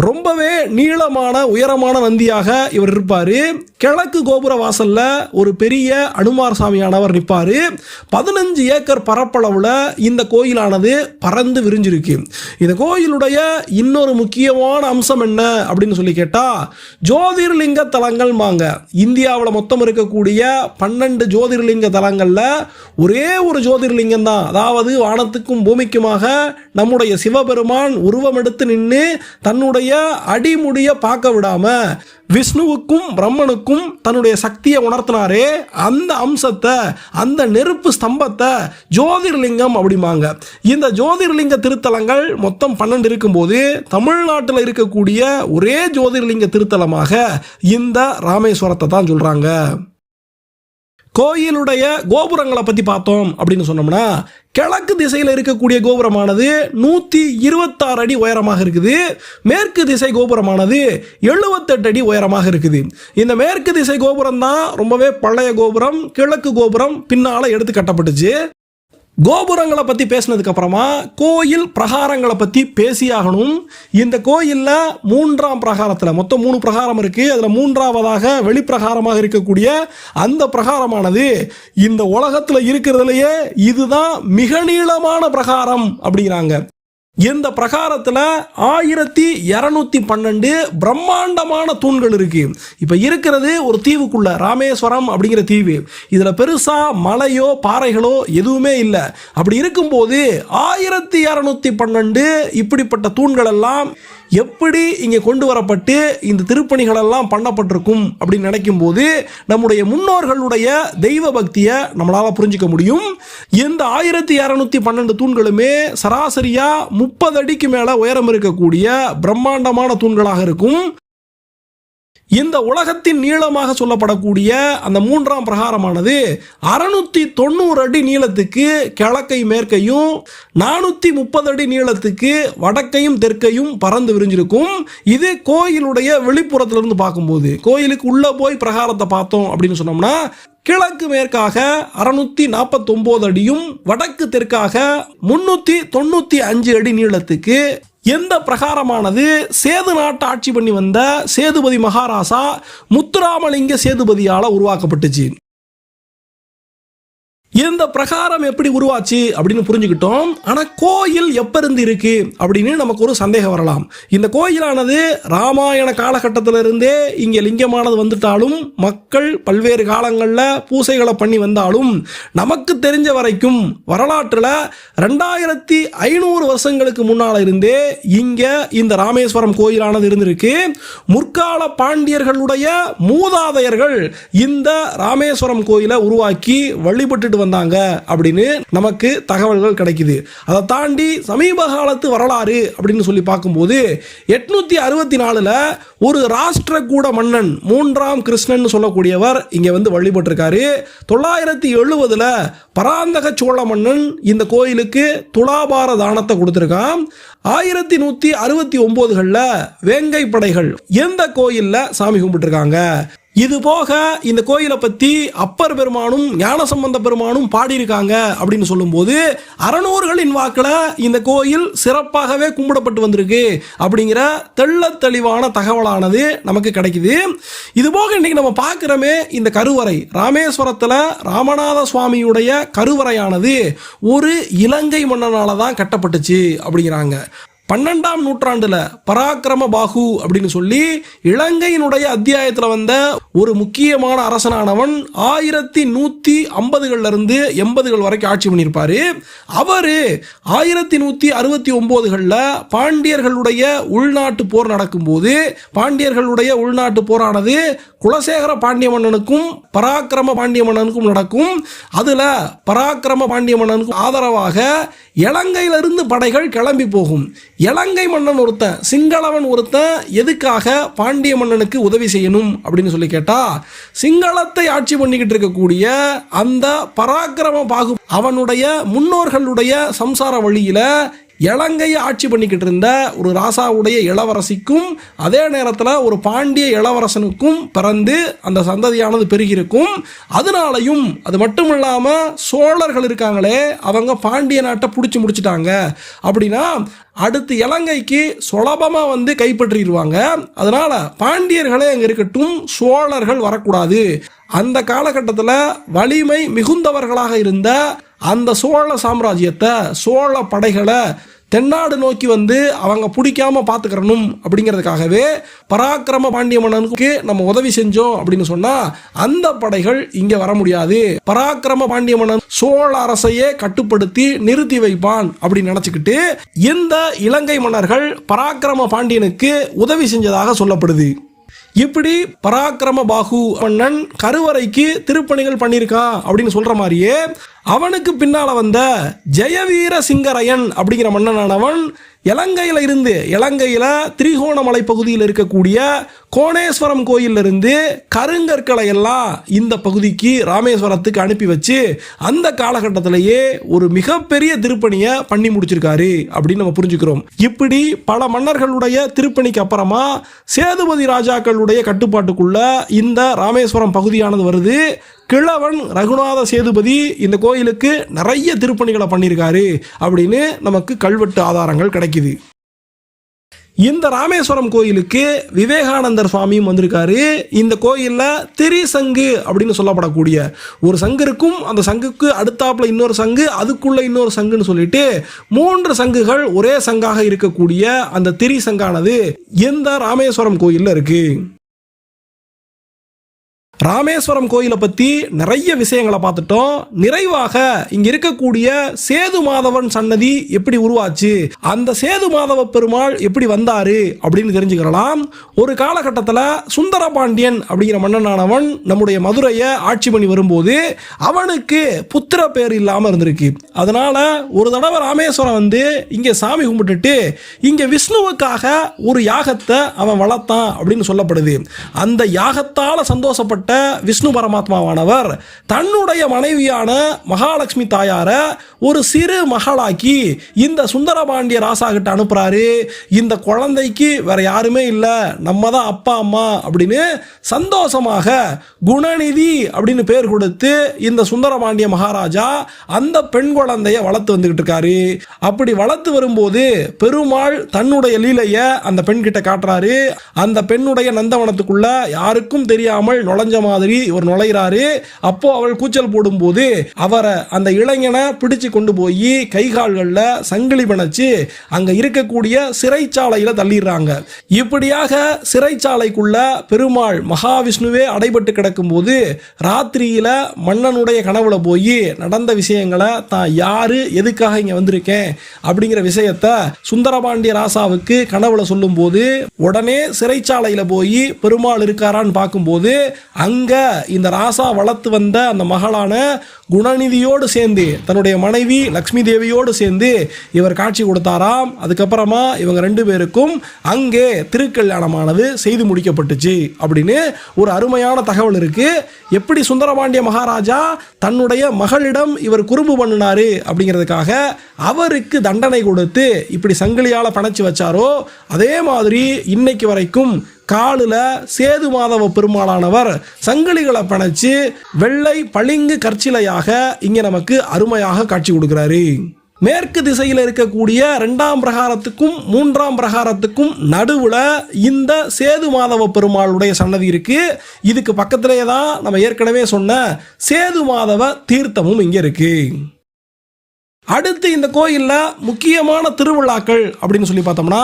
ரொம்பவே நீளமான உயரமான நந்தியாக இவர் இருப்பார். கிழக்கு கோபுர வாசல்ல ஒரு பெரிய அனுமார் சாமியானவர் நிற்பார். 15 ஏக்கர் பரப்பளவில் இந்த கோயிலானது பறந்து விரிஞ்சிருக்கு. இந்த கோயிலுடைய இன்னொரு முக்கியமான அம்சம் என்ன அப்படின்னு சொல்லி கேட்டால், ஜோதிர்லிங்க தலங்கள் வாங்க. இந்தியாவில் மொத்தம் இருக்கக்கூடிய 12 ஜோதிர்லிங்க தலங்களில் ஒரே ஒரு ஜோதிர்லிங்கம் தான், அதாவது வானத்துக்கும் பூமிக்குமாக நம்முடைய சிவபெருமான் உருவம் எடுத்து நின்று தன்னுடைய அடிமுடிய பார்க்க விடாம விஷ்ணுவுக்கும் பிரம்மனுக்கும் தன்னுடைய சக்தியை உணர்த்தினாரே, அந்த அம்சத்தை, அந்த நெருப்பு ஸ்தம்பத்தை ஜோதிர்லிங்கம் அப்படிம்பாங்க. இந்த ஜோதிர்லிங்க திருத்தலங்கள் மொத்தம் 12 இருக்கும்போது தமிழ்நாட்டில் இருக்கக்கூடிய ஒரே ஜோதிர்லிங்க திருத்தலமாக இந்த ராமேஸ்வரத்தை தான் சொல்றாங்க. கோயிலுடைய கோபுரங்களை பற்றி பார்த்தோம் அப்படின்னு சொன்னோம்னா, கிழக்கு திசையில் இருக்கக்கூடிய கோபுரமானது 126 அடி உயரமாக இருக்குது. மேற்கு திசை கோபுரமானது 78 அடி உயரமாக இருக்குது. இந்த மேற்கு திசை கோபுரம் தான் ரொம்பவே பழைய கோபுரம். கிழக்கு கோபுரம் பின்னால் எடுத்து கட்டப்பட்டுச்சு. கோபுரங்களை பற்றி பேசினதுக்கு அப்புறமா கோயில் பிரகாரங்களை பற்றி பேசியாகணும். இந்த கோயிலில் 3ஆம் பிரகாரத்தில் மொத்தம் 3 பிரகாரம் இருக்குது. அதில் 3ஆவதாக வெளிப்பிரகாரமாக இருக்கக்கூடிய அந்த பிரகாரமானது இந்த உலகத்தில் இருக்கிறதுலையே இதுதான் மிக நீளமான பிரகாரம் அப்படிங்கிறாங்க. இந்த பிரகாரத்தில் 1212 பிரம்மாண்டமான தூண்கள் இருக்கு. இப்போ இருக்கிறது ஒரு தீவுக்குள்ள, ராமேஸ்வரம் அப்படிங்கிற தீவு. இதில் பெருசாக மலையோ பாறைகளோ எதுவுமே இல்லை. அப்படி இருக்கும்போது 1212 இப்படிப்பட்ட தூண்கள் எல்லாம் எப்படி இங்கே கொண்டு வரப்பட்டு இந்த திருப்பணிகள் எல்லாம் பண்ணப்பட்டிருக்கும் அப்படின்னு நினைக்கும் போது நம்முடைய முன்னோர்களுடைய தெய்வ பக்தியை நம்மளால புரிஞ்சுக்க முடியும். இந்த 1212 தூண்களுமே சராசரியா 30 அடிக்கு மேல உயரம் இருக்கக்கூடிய பிரம்மாண்டமான தூண்களாக இருக்கும். இந்த உலகத்தின் நீளமாக சொல்லப்படக்கூடிய அந்த 3ஆம் பிரகாரமானது 690 அடி நீளத்துக்கு கிழக்கை மேற்கையும் 430 அடி நீளத்துக்கு வடக்கையும் தெற்கையும் பறந்து விரிஞ்சிருக்கும். இது கோயிலுடைய வெளிப்புறத்திலிருந்து பார்க்கும்போது, கோயிலுக்கு உள்ள போய் பிரகாரத்தை பார்த்தோம் அப்படின்னு சொன்னோம்னா, கிழக்கு மேற்காக 649 அடியும் வடக்கு தெற்காக 395 அடி நீளத்துக்கு எந்த பிரகாரமானது சேது நாட்டை ஆட்சி பண்ணி வந்த சேதுபதி மகாராசா முத்துராமலிங்க சேதுபதியால் உருவாக்கப்பட்டுச்சு. இந்த பிரகாரம் எப்படி உருவாச்சு அப்படின்னு புரிஞ்சுக்கிட்டோம். ஆனால் கோயில் எப்போ இருந்து இருக்கு அப்படின்னு நமக்கு ஒரு சந்தேகம் வரலாம். இந்த கோயிலானது ராமாயண காலகட்டத்திலிருந்தே இங்கே லிங்கமானது வந்துட்டாலும், மக்கள் பல்வேறு காலங்களில் பூசைகளை பண்ணி வந்தாலும், நமக்கு தெரிஞ்ச வரைக்கும் வரலாற்றில் 2500 வருஷங்களுக்கு முன்னால் இருந்தே இங்கே இந்த ராமேஸ்வரம் கோயிலானது இருந்திருக்கு. முற்கால பாண்டியர்களுடைய மூதாதையர்கள் இந்த ராமேஸ்வரம் கோயிலை உருவாக்கி வழிபட்டு வந்தாங்க அப்படின்னு நமக்கு தகவல்கள் கிடைக்குது. அதை தாண்டி சமீப காலத்து வரலாறு அப்படின்னு சொல்லி பார்க்கும்போது 864 ஒரு ராஷ்டிரகூட மன்னன் 3ஆம் கிருஷ்ணன் சொல்லக்கூடியவர் இங்க வந்து வழிபட்டிருக்காரு. 970 பராந்தக சோழ மன்னன் இந்த கோயிலுக்கு துலாபார தானத்தை கொடுத்திருக்கான். 1169 வேங்கை படைகள் எந்த கோயில்ல சாமி கும்பிட்டுருக்காங்க. இது போக இந்த கோயிலை பற்றி அப்பர் பெருமானும் ஞானசம்பந்த பெருமானும் பாடியிருக்காங்க அப்படின்னு சொல்லும்போது 600களின் வாக்கில் இந்த கோயில் சிறப்பாகவே கும்பிடப்பட்டு வந்திருக்கு அப்படிங்கிற தெள்ள தெளிவான தகவலானது நமக்கு கிடைக்குது. இது போக இன்னைக்கு நம்ம பார்க்குறோமே இந்த கருவறை, ராமேஸ்வரத்தில் ராமநாத சுவாமியுடைய கருவறையானது ஒரு இலங்கை மன்னனால தான் கட்டப்பட்டுச்சு அப்படிங்கிறாங்க. 12ஆம் நூற்றாண்டுல பராக்கிரம பாகு அப்படின்னு சொல்லி இலங்கையினுடைய அத்தியாயத்தில் வந்த ஒரு முக்கியமான அரசனானவன் 1150 இருந்து 80 வரைக்கும் ஆட்சி பண்ணியிருப்பாரு. அவரு 1169 பாண்டியர்களுடைய உள்நாட்டு போர் நடக்கும்போது, பாண்டியர்களுடைய உள்நாட்டு போரானது குலசேகர பாண்டிய மன்னனுக்கும் பராக்கிரம பாண்டிய மன்னனுக்கும் நடக்கும். அதுல பராக்கிரம பாண்டிய மன்னனுக்கும் ஆதரவாக இலங்கையிலிருந்து படைகள் கிளம்பி போகும். இலங்கை மன்னன் ஒருத்தன், சிங்களவன் ஒருத்தன் எதுக்காக பாண்டிய மன்னனுக்கு உதவி செய்யணும் அப்படின்னு சொல்லி கேட்டா, சிங்களத்தை ஆட்சி பண்ணிக்கிட்டு இருக்கக்கூடிய அந்த பராக்கிரம பாகு அவனுடைய முன்னோர்களுடைய சம்சார வழியில இலங்கையை ஆட்சி பண்ணிக்கிட்டு இருந்த ஒரு ராசாவுடைய இளவரசிக்கும் அதே நேரத்தில் ஒரு பாண்டிய இளவரசனுக்கும் பிறந்து அந்த சந்ததியானது பெருகியிருக்கும். அதனாலையும் அது மட்டும் இல்லாமல் சோழர்கள் இருக்காங்களே அவங்க பாண்டிய நாட்டை பிடிச்சி முடிச்சிட்டாங்க அப்படின்னா அடுத்து இலங்கைக்கு சுலபமாக வந்து கைப்பற்றிடுவாங்க. அதனால பாண்டியர்களே அங்கே இருக்கட்டும், சோழர்கள் வரக்கூடாது. அந்த காலகட்டத்தில் வலிமை மிகுந்தவர்களாக இருந்த அந்த சோழ சாம்ராஜ்யத்தை, சோழ படைகளை தென்னாடு நோக்கி வந்து அவங்க பிடிக்காம பார்த்துக்கிறணும் அப்படிங்கிறதுக்காகவே பராக்கிரம பாண்டிய மன்னனுக்கு நம்ம உதவி செஞ்சோம் அப்படின்னு சொன்னா அந்த படைகள் இங்க வர முடியாது. பராக்கிரம பாண்டிய மன்னன் சோழ அரசையே கட்டுப்படுத்தி நிறுத்தி வைப்பான் அப்படின்னு நினைச்சுக்கிட்டு இந்த இலங்கை மன்னர்கள் பராக்கிரம பாண்டியனுக்கு உதவி செஞ்சதாக சொல்லப்படுது. இப்படி பராக்கிரம பாகு மன்னன் கருவறைக்கு திருப்பணிகள் பண்ணியிருக்கான் அப்படின்னு சொல்ற மாதிரியே அவனுக்கு பின்னால வந்த ஜெயவீர சிங்கரையன் அப்படிங்கிற மன்னனானவன் இலங்கையில திரிகோணமலை பகுதியில் இருக்கக்கூடிய கோணேஸ்வரம் கோயிலில் இருந்து கருங்கற்களை எல்லாம் இந்த பகுதிக்கு ராமேஸ்வரத்துக்கு அனுப்பி வச்சு அந்த காலகட்டத்திலேயே ஒரு மிகப்பெரிய திருப்பணியை பண்ணி முடிச்சிருக்காரு அப்படின்னு நம்ம புரிஞ்சுக்கிறோம். இப்படி பல மன்னர்களுடைய திருப்பணிக்கு அப்புறமா சேதுபதி ராஜாக்களுடைய கட்டுப்பாட்டுக்குள்ள இந்த ராமேஸ்வரம் பகுதியானது வருது. கிழவன் ரகுநாத சேதுபதி இந்த கோயிலுக்கு நிறைய திருப்பணிகளை பண்ணியிருக்காரு அப்படின்னு நமக்கு கல்வெட்டு ஆதாரங்கள் கிடைக்குது. இந்த ராமேஸ்வரம் கோயிலுக்கு விவேகானந்தர் சுவாமியும் வந்திருக்காரு. இந்த கோயிலில் திரிசங்கு அப்படின்னு சொல்லப்படக்கூடிய ஒரு சங்கு இருக்கும். அந்த சங்குக்கு அடுத்தாப்புல இன்னொரு சங்கு, அதுக்குள்ள இன்னொரு சங்குன்னு சொல்லிட்டு 3 சங்குகள் ஒரே சங்காக இருக்கக்கூடிய அந்த திரிசங்கானது இந்த ராமேஸ்வரம் கோயிலில் இருக்கு. ராமேஸ்வரம் கோயிலை பற்றி நிறைய விஷயங்களை பார்த்துட்டோம். நிறைவாக இங்கே இருக்கக்கூடிய சேது மாதவன் சன்னதி எப்படி உருவாச்சு, அந்த சேது மாதவ பெருமாள் எப்படி வந்தாரு அப்படின்னு தெரிஞ்சுக்கலாம். ஒரு காலகட்டத்தில் சுந்தரபாண்டியன் அப்படிங்கிற மன்னனானவன் நம்முடைய மதுரையை ஆட்சி பண்ணி வரும்போது அவனுக்கு புத்திர பேர் இல்லாமல் இருந்திருக்கு. அதனால ஒரு தடவை ராமேஸ்வரம் வந்து இங்கே சாமி கும்பிட்டுட்டு இங்கே விஷ்ணுவுக்காக ஒரு யாகத்தை அவன் வளர்த்தான் அப்படின்னு சொல்லப்படுது. அந்த யாகத்தால் சந்தோஷப்பட்ட விஷ்ணு பரமாத்மாவானவர் தன்னுடைய மனைவியான மகாலட்சுமி தாயார ஒரு சிறு மகளாக்கி இந்த சுந்தரபாண்டிய ராசா கிட்ட அனுப்புறாரு. இந்த குழந்தைக்கு வேற யாருமே இல்லை, நம்ம தான் அப்பா அம்மா அப்படின்னு சந்தோஷமாக குணநிதி அப்படின்னு பேர் கொடுத்து இந்த சுந்தரபாண்டிய மகாராஜா அந்த பெண் குழந்தைய வளர்த்து வந்துகிட்டு இருக்காரு. அப்படி வளர்த்து வரும்போது பெருமாள் தன்னுடைய லீலைய அந்த பெண் கிட்ட காட்டுறாரு. அந்த பெண்ணுடைய நந்தவனத்துக்குள்ள யாருக்கும் தெரியாமல் நுழைஞ்ச மாதிரி இவர் நுழைகிறாரு. அப்போ அவள் கூச்சல் போடும்போது அவரை அந்த இளைஞனை பிடிச்சு கொண்டு போய் கைகால்கள்ல சங்கிலி பிணைச்சு அங்க இருக்கக்கூடிய சிறைச்சாலையில தள்ளிடுறாங்க. இப்படியாக சிறைச்சாலைக்குள்ள பெருமாள் மகாவிஷ்ணுவே அடைபட்டு கிடக்கும் போது ராத்திரியில மன்னனுடைய கனவுல போய் நடந்த விஷயங்களை தான் யாரு எதுக்காக இங்க வந்திருக்கேன் அப்படிங்கிற விஷயத்த சுந்தரபாண்டிய ராசாவுக்கு கனவுல சொல்லும் போது உடனே சிறைச்சாலையில போய் பெருமாள் இருக்காரான்னு பார்க்கும்போது அங்க இந்த ராசா வளர்த்து வந்த அந்த மகளான குணநிதியோடு சேர்ந்து தன்னுடைய மனைவி லக்ஷ்மி தேவியோடு சேர்ந்து இவர் காட்சி கொடுத்தாராம். அதுக்கப்புறமா இவங்க 2 பேருக்கும் அங்கே திருக்கல்யாணமானது செய்து முடிக்கப்பட்டுச்சு அப்படின்னு ஒரு அருமையான தகவல் இருக்கு. எப்படி சுந்தரபாண்டிய மகாராஜா தன்னுடைய மகளிடம் இவர் குறும்பு பண்ணினாரு அப்படிங்கிறதுக்காக அவருக்கு தண்டனை கொடுத்து இப்படி சங்கிலியால பணைச்சு வச்சாரோ அதே மாதிரி இன்னைக்கு வரைக்கும் காலில் சேது மாதவ பெருமாளானவர் சங்கிலிகளை பணைச்சு வெள்ளை பளிங்கு கற்சிலையாக இங்கே நமக்கு அருமையாக காட்சி கொடுக்கிறாரு. மேற்கு திசையில் இருக்கக்கூடிய 2ஆம் பிரகாரத்துக்கும் 3ஆம் பிரகாரத்துக்கும் நடுவில் இந்த சேது மாதவ பெருமாளுடைய சன்னதி இருக்கு. இதுக்கு பக்கத்திலே தான் நம்ம ஏற்கனவே சொன்ன சேது மாதவ தீர்த்தமும் இங்கே இருக்கு. அடுத்து இந்த கோயிலில் முக்கியமான திருவிழாக்கள் அப்படின்னு சொல்லி பார்த்தோம்னா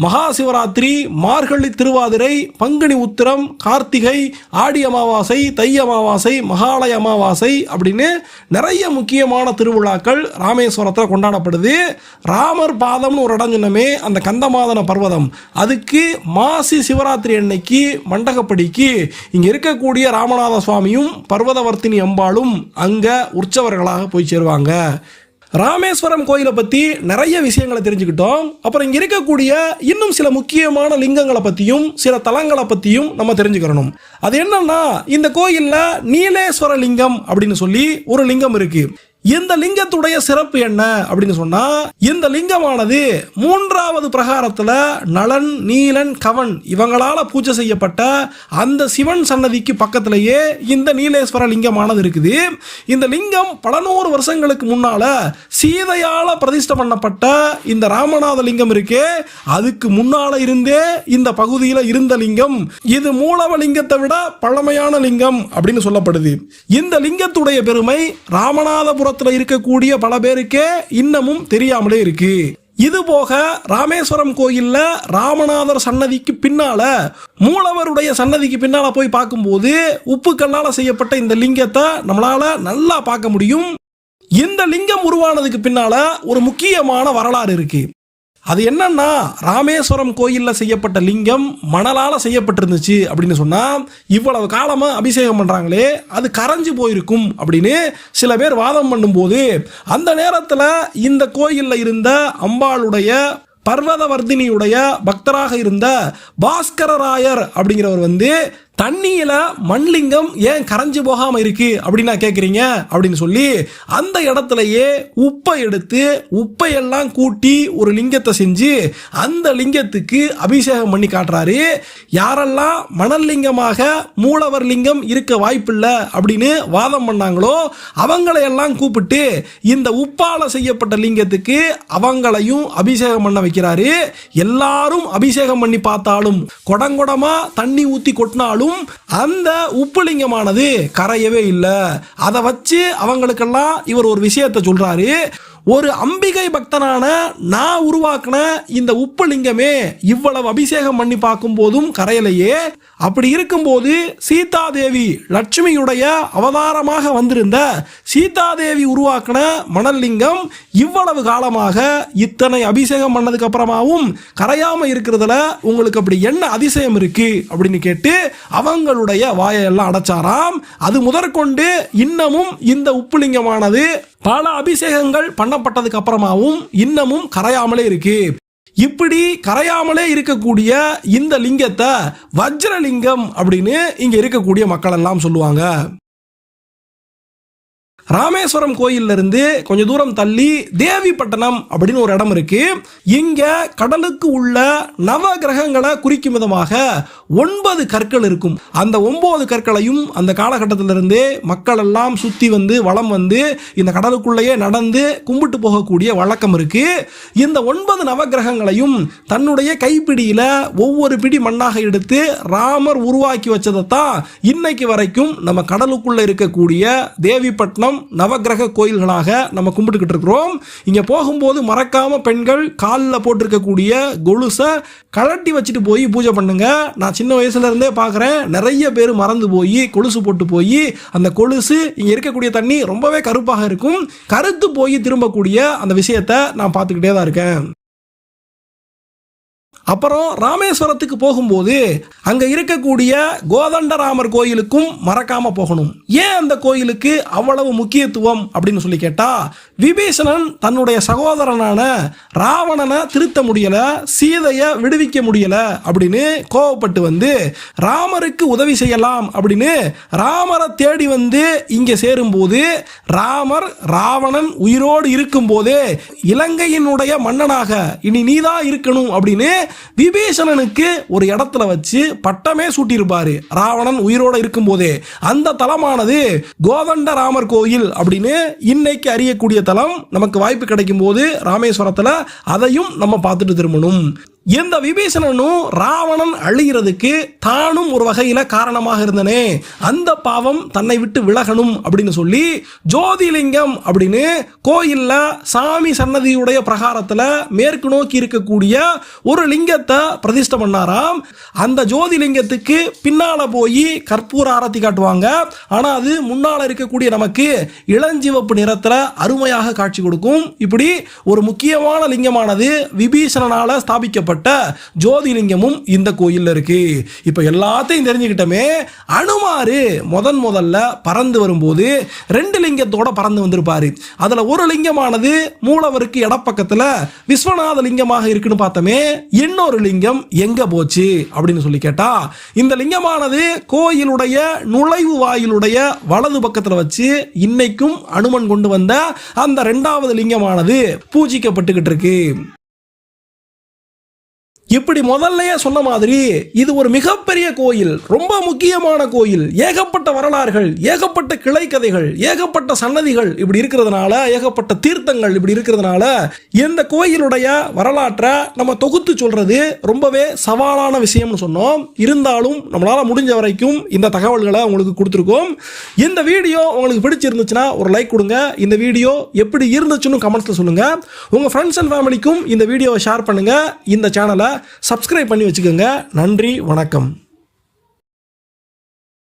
மகா சிவராத்திரி, மார்கழி திருவாதிரை, பங்குனி உத்திரம், கார்த்திகை, ஆடி அமாவாசை, தை அமாவாசை, மகாலய அமாவாசை அப்படின்னு நிறைய முக்கியமான திருவிழாக்கள் ராமேஸ்வரத்தில் கொண்டாடப்படுது. ராமர் பாதம்னு ஒரு இடம் சொன்னமே, அந்த கந்தமாதன பர்வதம், அதுக்கு மாசி சிவராத்திரி அன்னைக்கு மண்டகப்படிக்கு இங்கே இருக்கக்கூடிய ராமநாத சுவாமியும் பர்வதவர்த்தினி அம்பாளும் அங்கே உற்சவர்களாக போய் சேருவாங்க. ராமேஸ்வரம் கோயிலை பற்றி நிறைய விஷயங்களை தெரிஞ்சுக்கிட்டோம். அப்புறம் இங்கே இருக்கக்கூடிய இன்னும் சில முக்கியமான லிங்கங்களை பற்றியும் சில தலங்களை பற்றியும் நம்ம தெரிஞ்சுக்கிறணும். அது என்னன்னா, இந்த கோயிலில் நீலேஸ்வர லிங்கம் அப்படின்னு சொல்லி ஒரு லிங்கம் இருக்கு. இந்த லிங்கத்துடைய சிறப்பு என்ன அப்படின்னு சொன்னா, இந்த லிங்கமானது 3வது பிரகாரத்துல நலன், நீலன், கவன் இவங்களால பூஜை செய்யப்பட்ட அந்த சிவன் சன்னதிக்கு பக்கத்திலேயே இந்த நீலேஸ்வர லிங்கமானது இருக்குது. இந்த லிங்கம் பல நூறு வருஷங்களுக்கு முன்னால சீதையால பிரதிஷ்டை பண்ணப்பட்ட இந்த ராமநாத லிங்கம் இருக்கே, அதுக்கு முன்னால இருந்தே இந்த பகுதியில் இருந்த லிங்கம். இது மூலவ லிங்கத்தை விட பழமையான லிங்கம் அப்படின்னு சொல்லப்படுது. இந்த லிங்கத்துடைய பெருமை ராமநாதபுரம் இருக்கக்கூடிய பல பேருக்கே இன்னமும் தெரியாமலே இருக்கு. இது போக ராமேஸ்வரம் கோயில்ல ராமநாதர் சன்னதிக்கு பின்னால மூலவருடைய சன்னதிக்கு பின்னால போய் பார்க்கும்போது உப்பு கல்லால செய்யப்பட்ட இந்த லிங்கத்தை நம்மளால நல்லா பார்க்க முடியும். இந்த லிங்கம் உருவானதுக்கு பின்னால ஒரு முக்கியமான வரலாறு இருக்கு. அது என்னன்னா, ராமேஸ்வரம் கோயிலில் செய்யப்பட்ட லிங்கம் மணலால் செய்யப்பட்டிருந்துச்சு அப்படின்னு சொன்னால், இவ்வளவு காலமாக அபிஷேகம் பண்ணுறாங்களே அது கரைஞ்சு போயிருக்கும் அப்படின்னு சில பேர் வாதம் பண்ணும்போது, அந்த நேரத்தில் இந்த கோயிலில் இருந்த அம்பாளுடைய பர்வதவர்தினியுடைய பக்தராக இருந்த பாஸ்கரராயர் அப்படிங்கிறவர் தண்ணியில மண்லிங்கம் ஏன் கரைஞ்சு போகாம இருக்கு அப்படின்னு கேட்குறீங்க அப்படின்னு சொல்லி அந்த இடத்துலயே உப்பை எடுத்து உப்பையெல்லாம் கூட்டி ஒரு லிங்கத்தை செஞ்சு அந்த லிங்கத்துக்கு அபிஷேகம் பண்ணி காட்டுறாரு. யாரெல்லாம் மணல் லிங்கமாக மூலவர் லிங்கம் இருக்க வாய்ப்பில்லை அப்படின்னு வாதம் பண்ணாங்களோ அவங்களையெல்லாம் கூப்பிட்டு இந்த உப்பால செய்யப்பட்ட லிங்கத்துக்கு அவங்களையும் அபிஷேகம் பண்ண வைக்கிறாரு. எல்லாரும் அபிஷேகம் பண்ணி பார்த்தாலும் கொடங்கொடமா தண்ணி ஊத்தி கொட்டினாலும் அந்த உப்புலிங்கமானது கரையவே இல்லை. அதை வச்சு அவங்களுக்கெல்லாம் இவர் ஒரு விஷயத்தை சொல்றாரு. ஒரு அம்பிகை பக்தனான நான் உருவாக்கின இந்த உப்பு லிங்கமே இவ்வளவு அபிஷேகம் பண்ணி பார்க்கும் போதும் கரையலையே. அப்படி இருக்கும்போது சீதாதேவி லட்சுமியுடைய அவதாரமாக வந்திருந்த சீதாதேவி உருவாக்கின மணல் லிங்கம் இவ்வளவு காலமாக இத்தனை அபிஷேகம் பண்ணதுக்கு அப்புறமாவும் கரையாம இருக்கிறதுல உங்களுக்கு அப்படி என்ன அதிசயம் இருக்கு அப்படின்னு கேட்டு அவங்களுடைய வாயெல்லாம் அடைச்சாராம். அது முதற்கொண்டு இன்னமும் இந்த உப்புலிங்கமானது பல அபிஷேகங்கள் பண்ணப்பட்டதுக்கு அப்புறமாவும் இன்னமும் கரையாமலே இருக்கு. இப்படி கரையாமலே இருக்கக்கூடிய இந்த லிங்கத்தை வஜ்ரலிங்கம் அப்படின்னு இங்க இருக்கக்கூடிய மக்கள் எல்லாம் சொல்லுவாங்க. ராமேஸ்வரம் கோயில்ல இருந்து கொஞ்ச தூரம் தள்ளி தேவிப்பட்டணம் அப்படின்னு ஒரு இடம் இருக்கு. இங்க கடலுக்கு உள்ள நவ கிரகங்களை குறிக்கும் விதமாக 9 கற்கள் இருக்கும். அந்த 9 கற்களையும் அந்த காலகட்டத்திலிருந்தே மக்கள் எல்லாம் சுத்தி வலம் இந்த கடலுக்குள்ளேயே நடந்து கும்பிட்டு போகக்கூடிய வழக்கம் இருக்கு. இந்த 9 நவ கிரகங்களையும் தன்னுடைய கைப்பிடியில ஒவ்வொரு பிடி மண்ணாக எடுத்து ராமர் உருவாக்கி வச்சதைத்தான் இன்னைக்கு வரைக்கும் நம்ம கடலுக்குள்ள இருக்கக்கூடிய தேவிப்பட்டினம் நவகிரக கோயில்களாக நம்ம கும்பிட்டுக்கிட்டு இருக்கிறோம். இங்க போகும்போது மறக்காம பெண்கள் காலில் போட்டிருக்கக்கூடிய கொலுசை கழட்டி வச்சுட்டு போய் பூஜை பண்ணுங்க. நான் சின்ன வயசுல இருந்தே பார்க்குறேன், நிறைய பேர் மறந்து போய் கொலுசு போட்டு போய் அந்த கொலுசு இங்க இருக்கக்கூடிய தண்ணி ரொம்பவே கருப்பாக இருக்கும், கருத்து போய் திரும்பக்கூடிய அந்த விஷயத்தை நான் பார்த்துக்கிட்டே தான் இருக்கேன். அப்புறம் ராமேஸ்வரத்துக்கு போகும்போது அங்க இருக்கக்கூடிய கோதண்டராமர் கோயிலுக்கும் மறக்காம போகணும். ஏன் அந்த கோயிலுக்கு அவ்வளவு முக்கியத்துவம் அப்படின்னு சொல்லி கேட்டா, விபீஷணன் தன்னுடைய சகோதரனான ராவணனை திருத்த முடியல, சீதையை விடுவிக்க முடியல அப்படின்னு கோவப்பட்டு ராமருக்கு உதவி செய்யலாம் அப்படின்னு ராமரை தேடி இங்க சேரும்போது ராமர் ராவணன் உயிரோடு இருக்கும் போதே இலங்கையினுடைய மன்னனாக இனி நீதான் இருக்கணும் அப்படின்னு விபீஷணனுக்கு ஒரு இடத்துல வச்சு பட்டமே சூட்டியிருப்பாரு ராவணன் உயிரோட இருக்கும் போதே. அந்த தலமானது கோதண்டராமர் கோயில் அப்படின்னு இன்னைக்கு அறியக்கூடிய தலம். நமக்கு வாய்ப்பு கிடைக்கும் போது ராமேஸ்வரத்துல அதையும் நம்ம பார்த்துட்டு திரும்பணும். இந்த விபீஷணனும் ராவணன் அழிகிறதுக்கு தானும் ஒரு வகையில காரணமாக இருந்தனே, அந்த பாவம் தன்னை விட்டு விலகணும் அப்படின்னு சொல்லி ஜோதிலிங்கம் அப்படின்னு கோயில்ல சாமி சன்னதியுடைய பிரகாரத்துல மேற்கு நோக்கி இருக்கக்கூடிய ஒரு லிங்கத்தை பிரதிஷ்டை பண்ணாராம். அந்த ஜோதிலிங்கத்துக்கு பின்னால போய் கற்பூர ஆரத்தி காட்டுவாங்க. ஆனா அது முன்னால இருக்கக்கூடிய நமக்கு இளஞ்சிவப்பு நிறத்துல அருமையாக காட்சி கொடுக்கும். இப்படி ஒரு முக்கியமான லிங்கமானது விபீஷணனால ஸ்தாபிக்கப்பட்டது. பூஜிக்கப்பட்ட ஜோதிலிங்கமும் இந்த கோயிலில் இருக்கு. இப்போ எல்லாத்தையும் தெரிஞ்சுக்கிட்டோமே, அனுமாரு முதல்ல பறந்து வரும்போது 2 லிங்கத்தோட பறந்து வந்திருப்பாரு. அதில் ஒரு லிங்கமானது மூலவருக்கு இடப்பக்கத்தில் விஸ்வநாத லிங்கமாக இருக்குன்னு பார்த்தோமே, இன்னொரு லிங்கம் எங்க போச்சு அப்படின்னு சொல்லி கேட்டா, இந்த லிங்கமானது கோயிலுடைய நுழைவு வாயிலுடைய வலது பக்கத்தில் வச்சு இன்னைக்கும் அனுமன் கொண்டு வந்த அந்த 2வது லிங்கமானது பூஜிக்கப்பட்டுக்கிட்டு இருக்கு. இப்படி முதல்லயே சொன்ன மாதிரி இது ஒரு மிகப்பெரிய கோயில், ரொம்ப முக்கியமான கோயில். ஏகப்பட்ட வரலாறுகள், ஏகப்பட்ட கிளை கதைகள், ஏகப்பட்ட சன்னதிகள் இப்படி இருக்கிறதுனால, ஏகப்பட்ட தீர்த்தங்கள் இப்படி இருக்கிறதுனால இந்த கோயிலுடைய வரலாற்றை நம்ம தொகுத்து சொல்றது ரொம்பவே சவாலான விஷயம்னு சொன்னோம். இருந்தாலும் நம்மளால முடிஞ்ச வரைக்கும் இந்த தகவல்களை உங்களுக்கு கொடுத்துருக்கோம். இந்த வீடியோ உங்களுக்கு பிடிச்சிருந்துச்சுன்னா ஒரு லைக் கொடுங்க. இந்த வீடியோ எப்படி இருந்துச்சுன்னு கமெண்ட்ஸ்ல சொல்லுங்க. உங்க ஃப்ரெண்ட்ஸ் அண்ட் ஃபேமிலிக்கும் இந்த வீடியோவை ஷேர் பண்ணுங்க. இந்த சேனலை சப்ஸ்கிரைப் பண்ணி வச்சுக்கோங்க. நன்றி, வணக்கம்.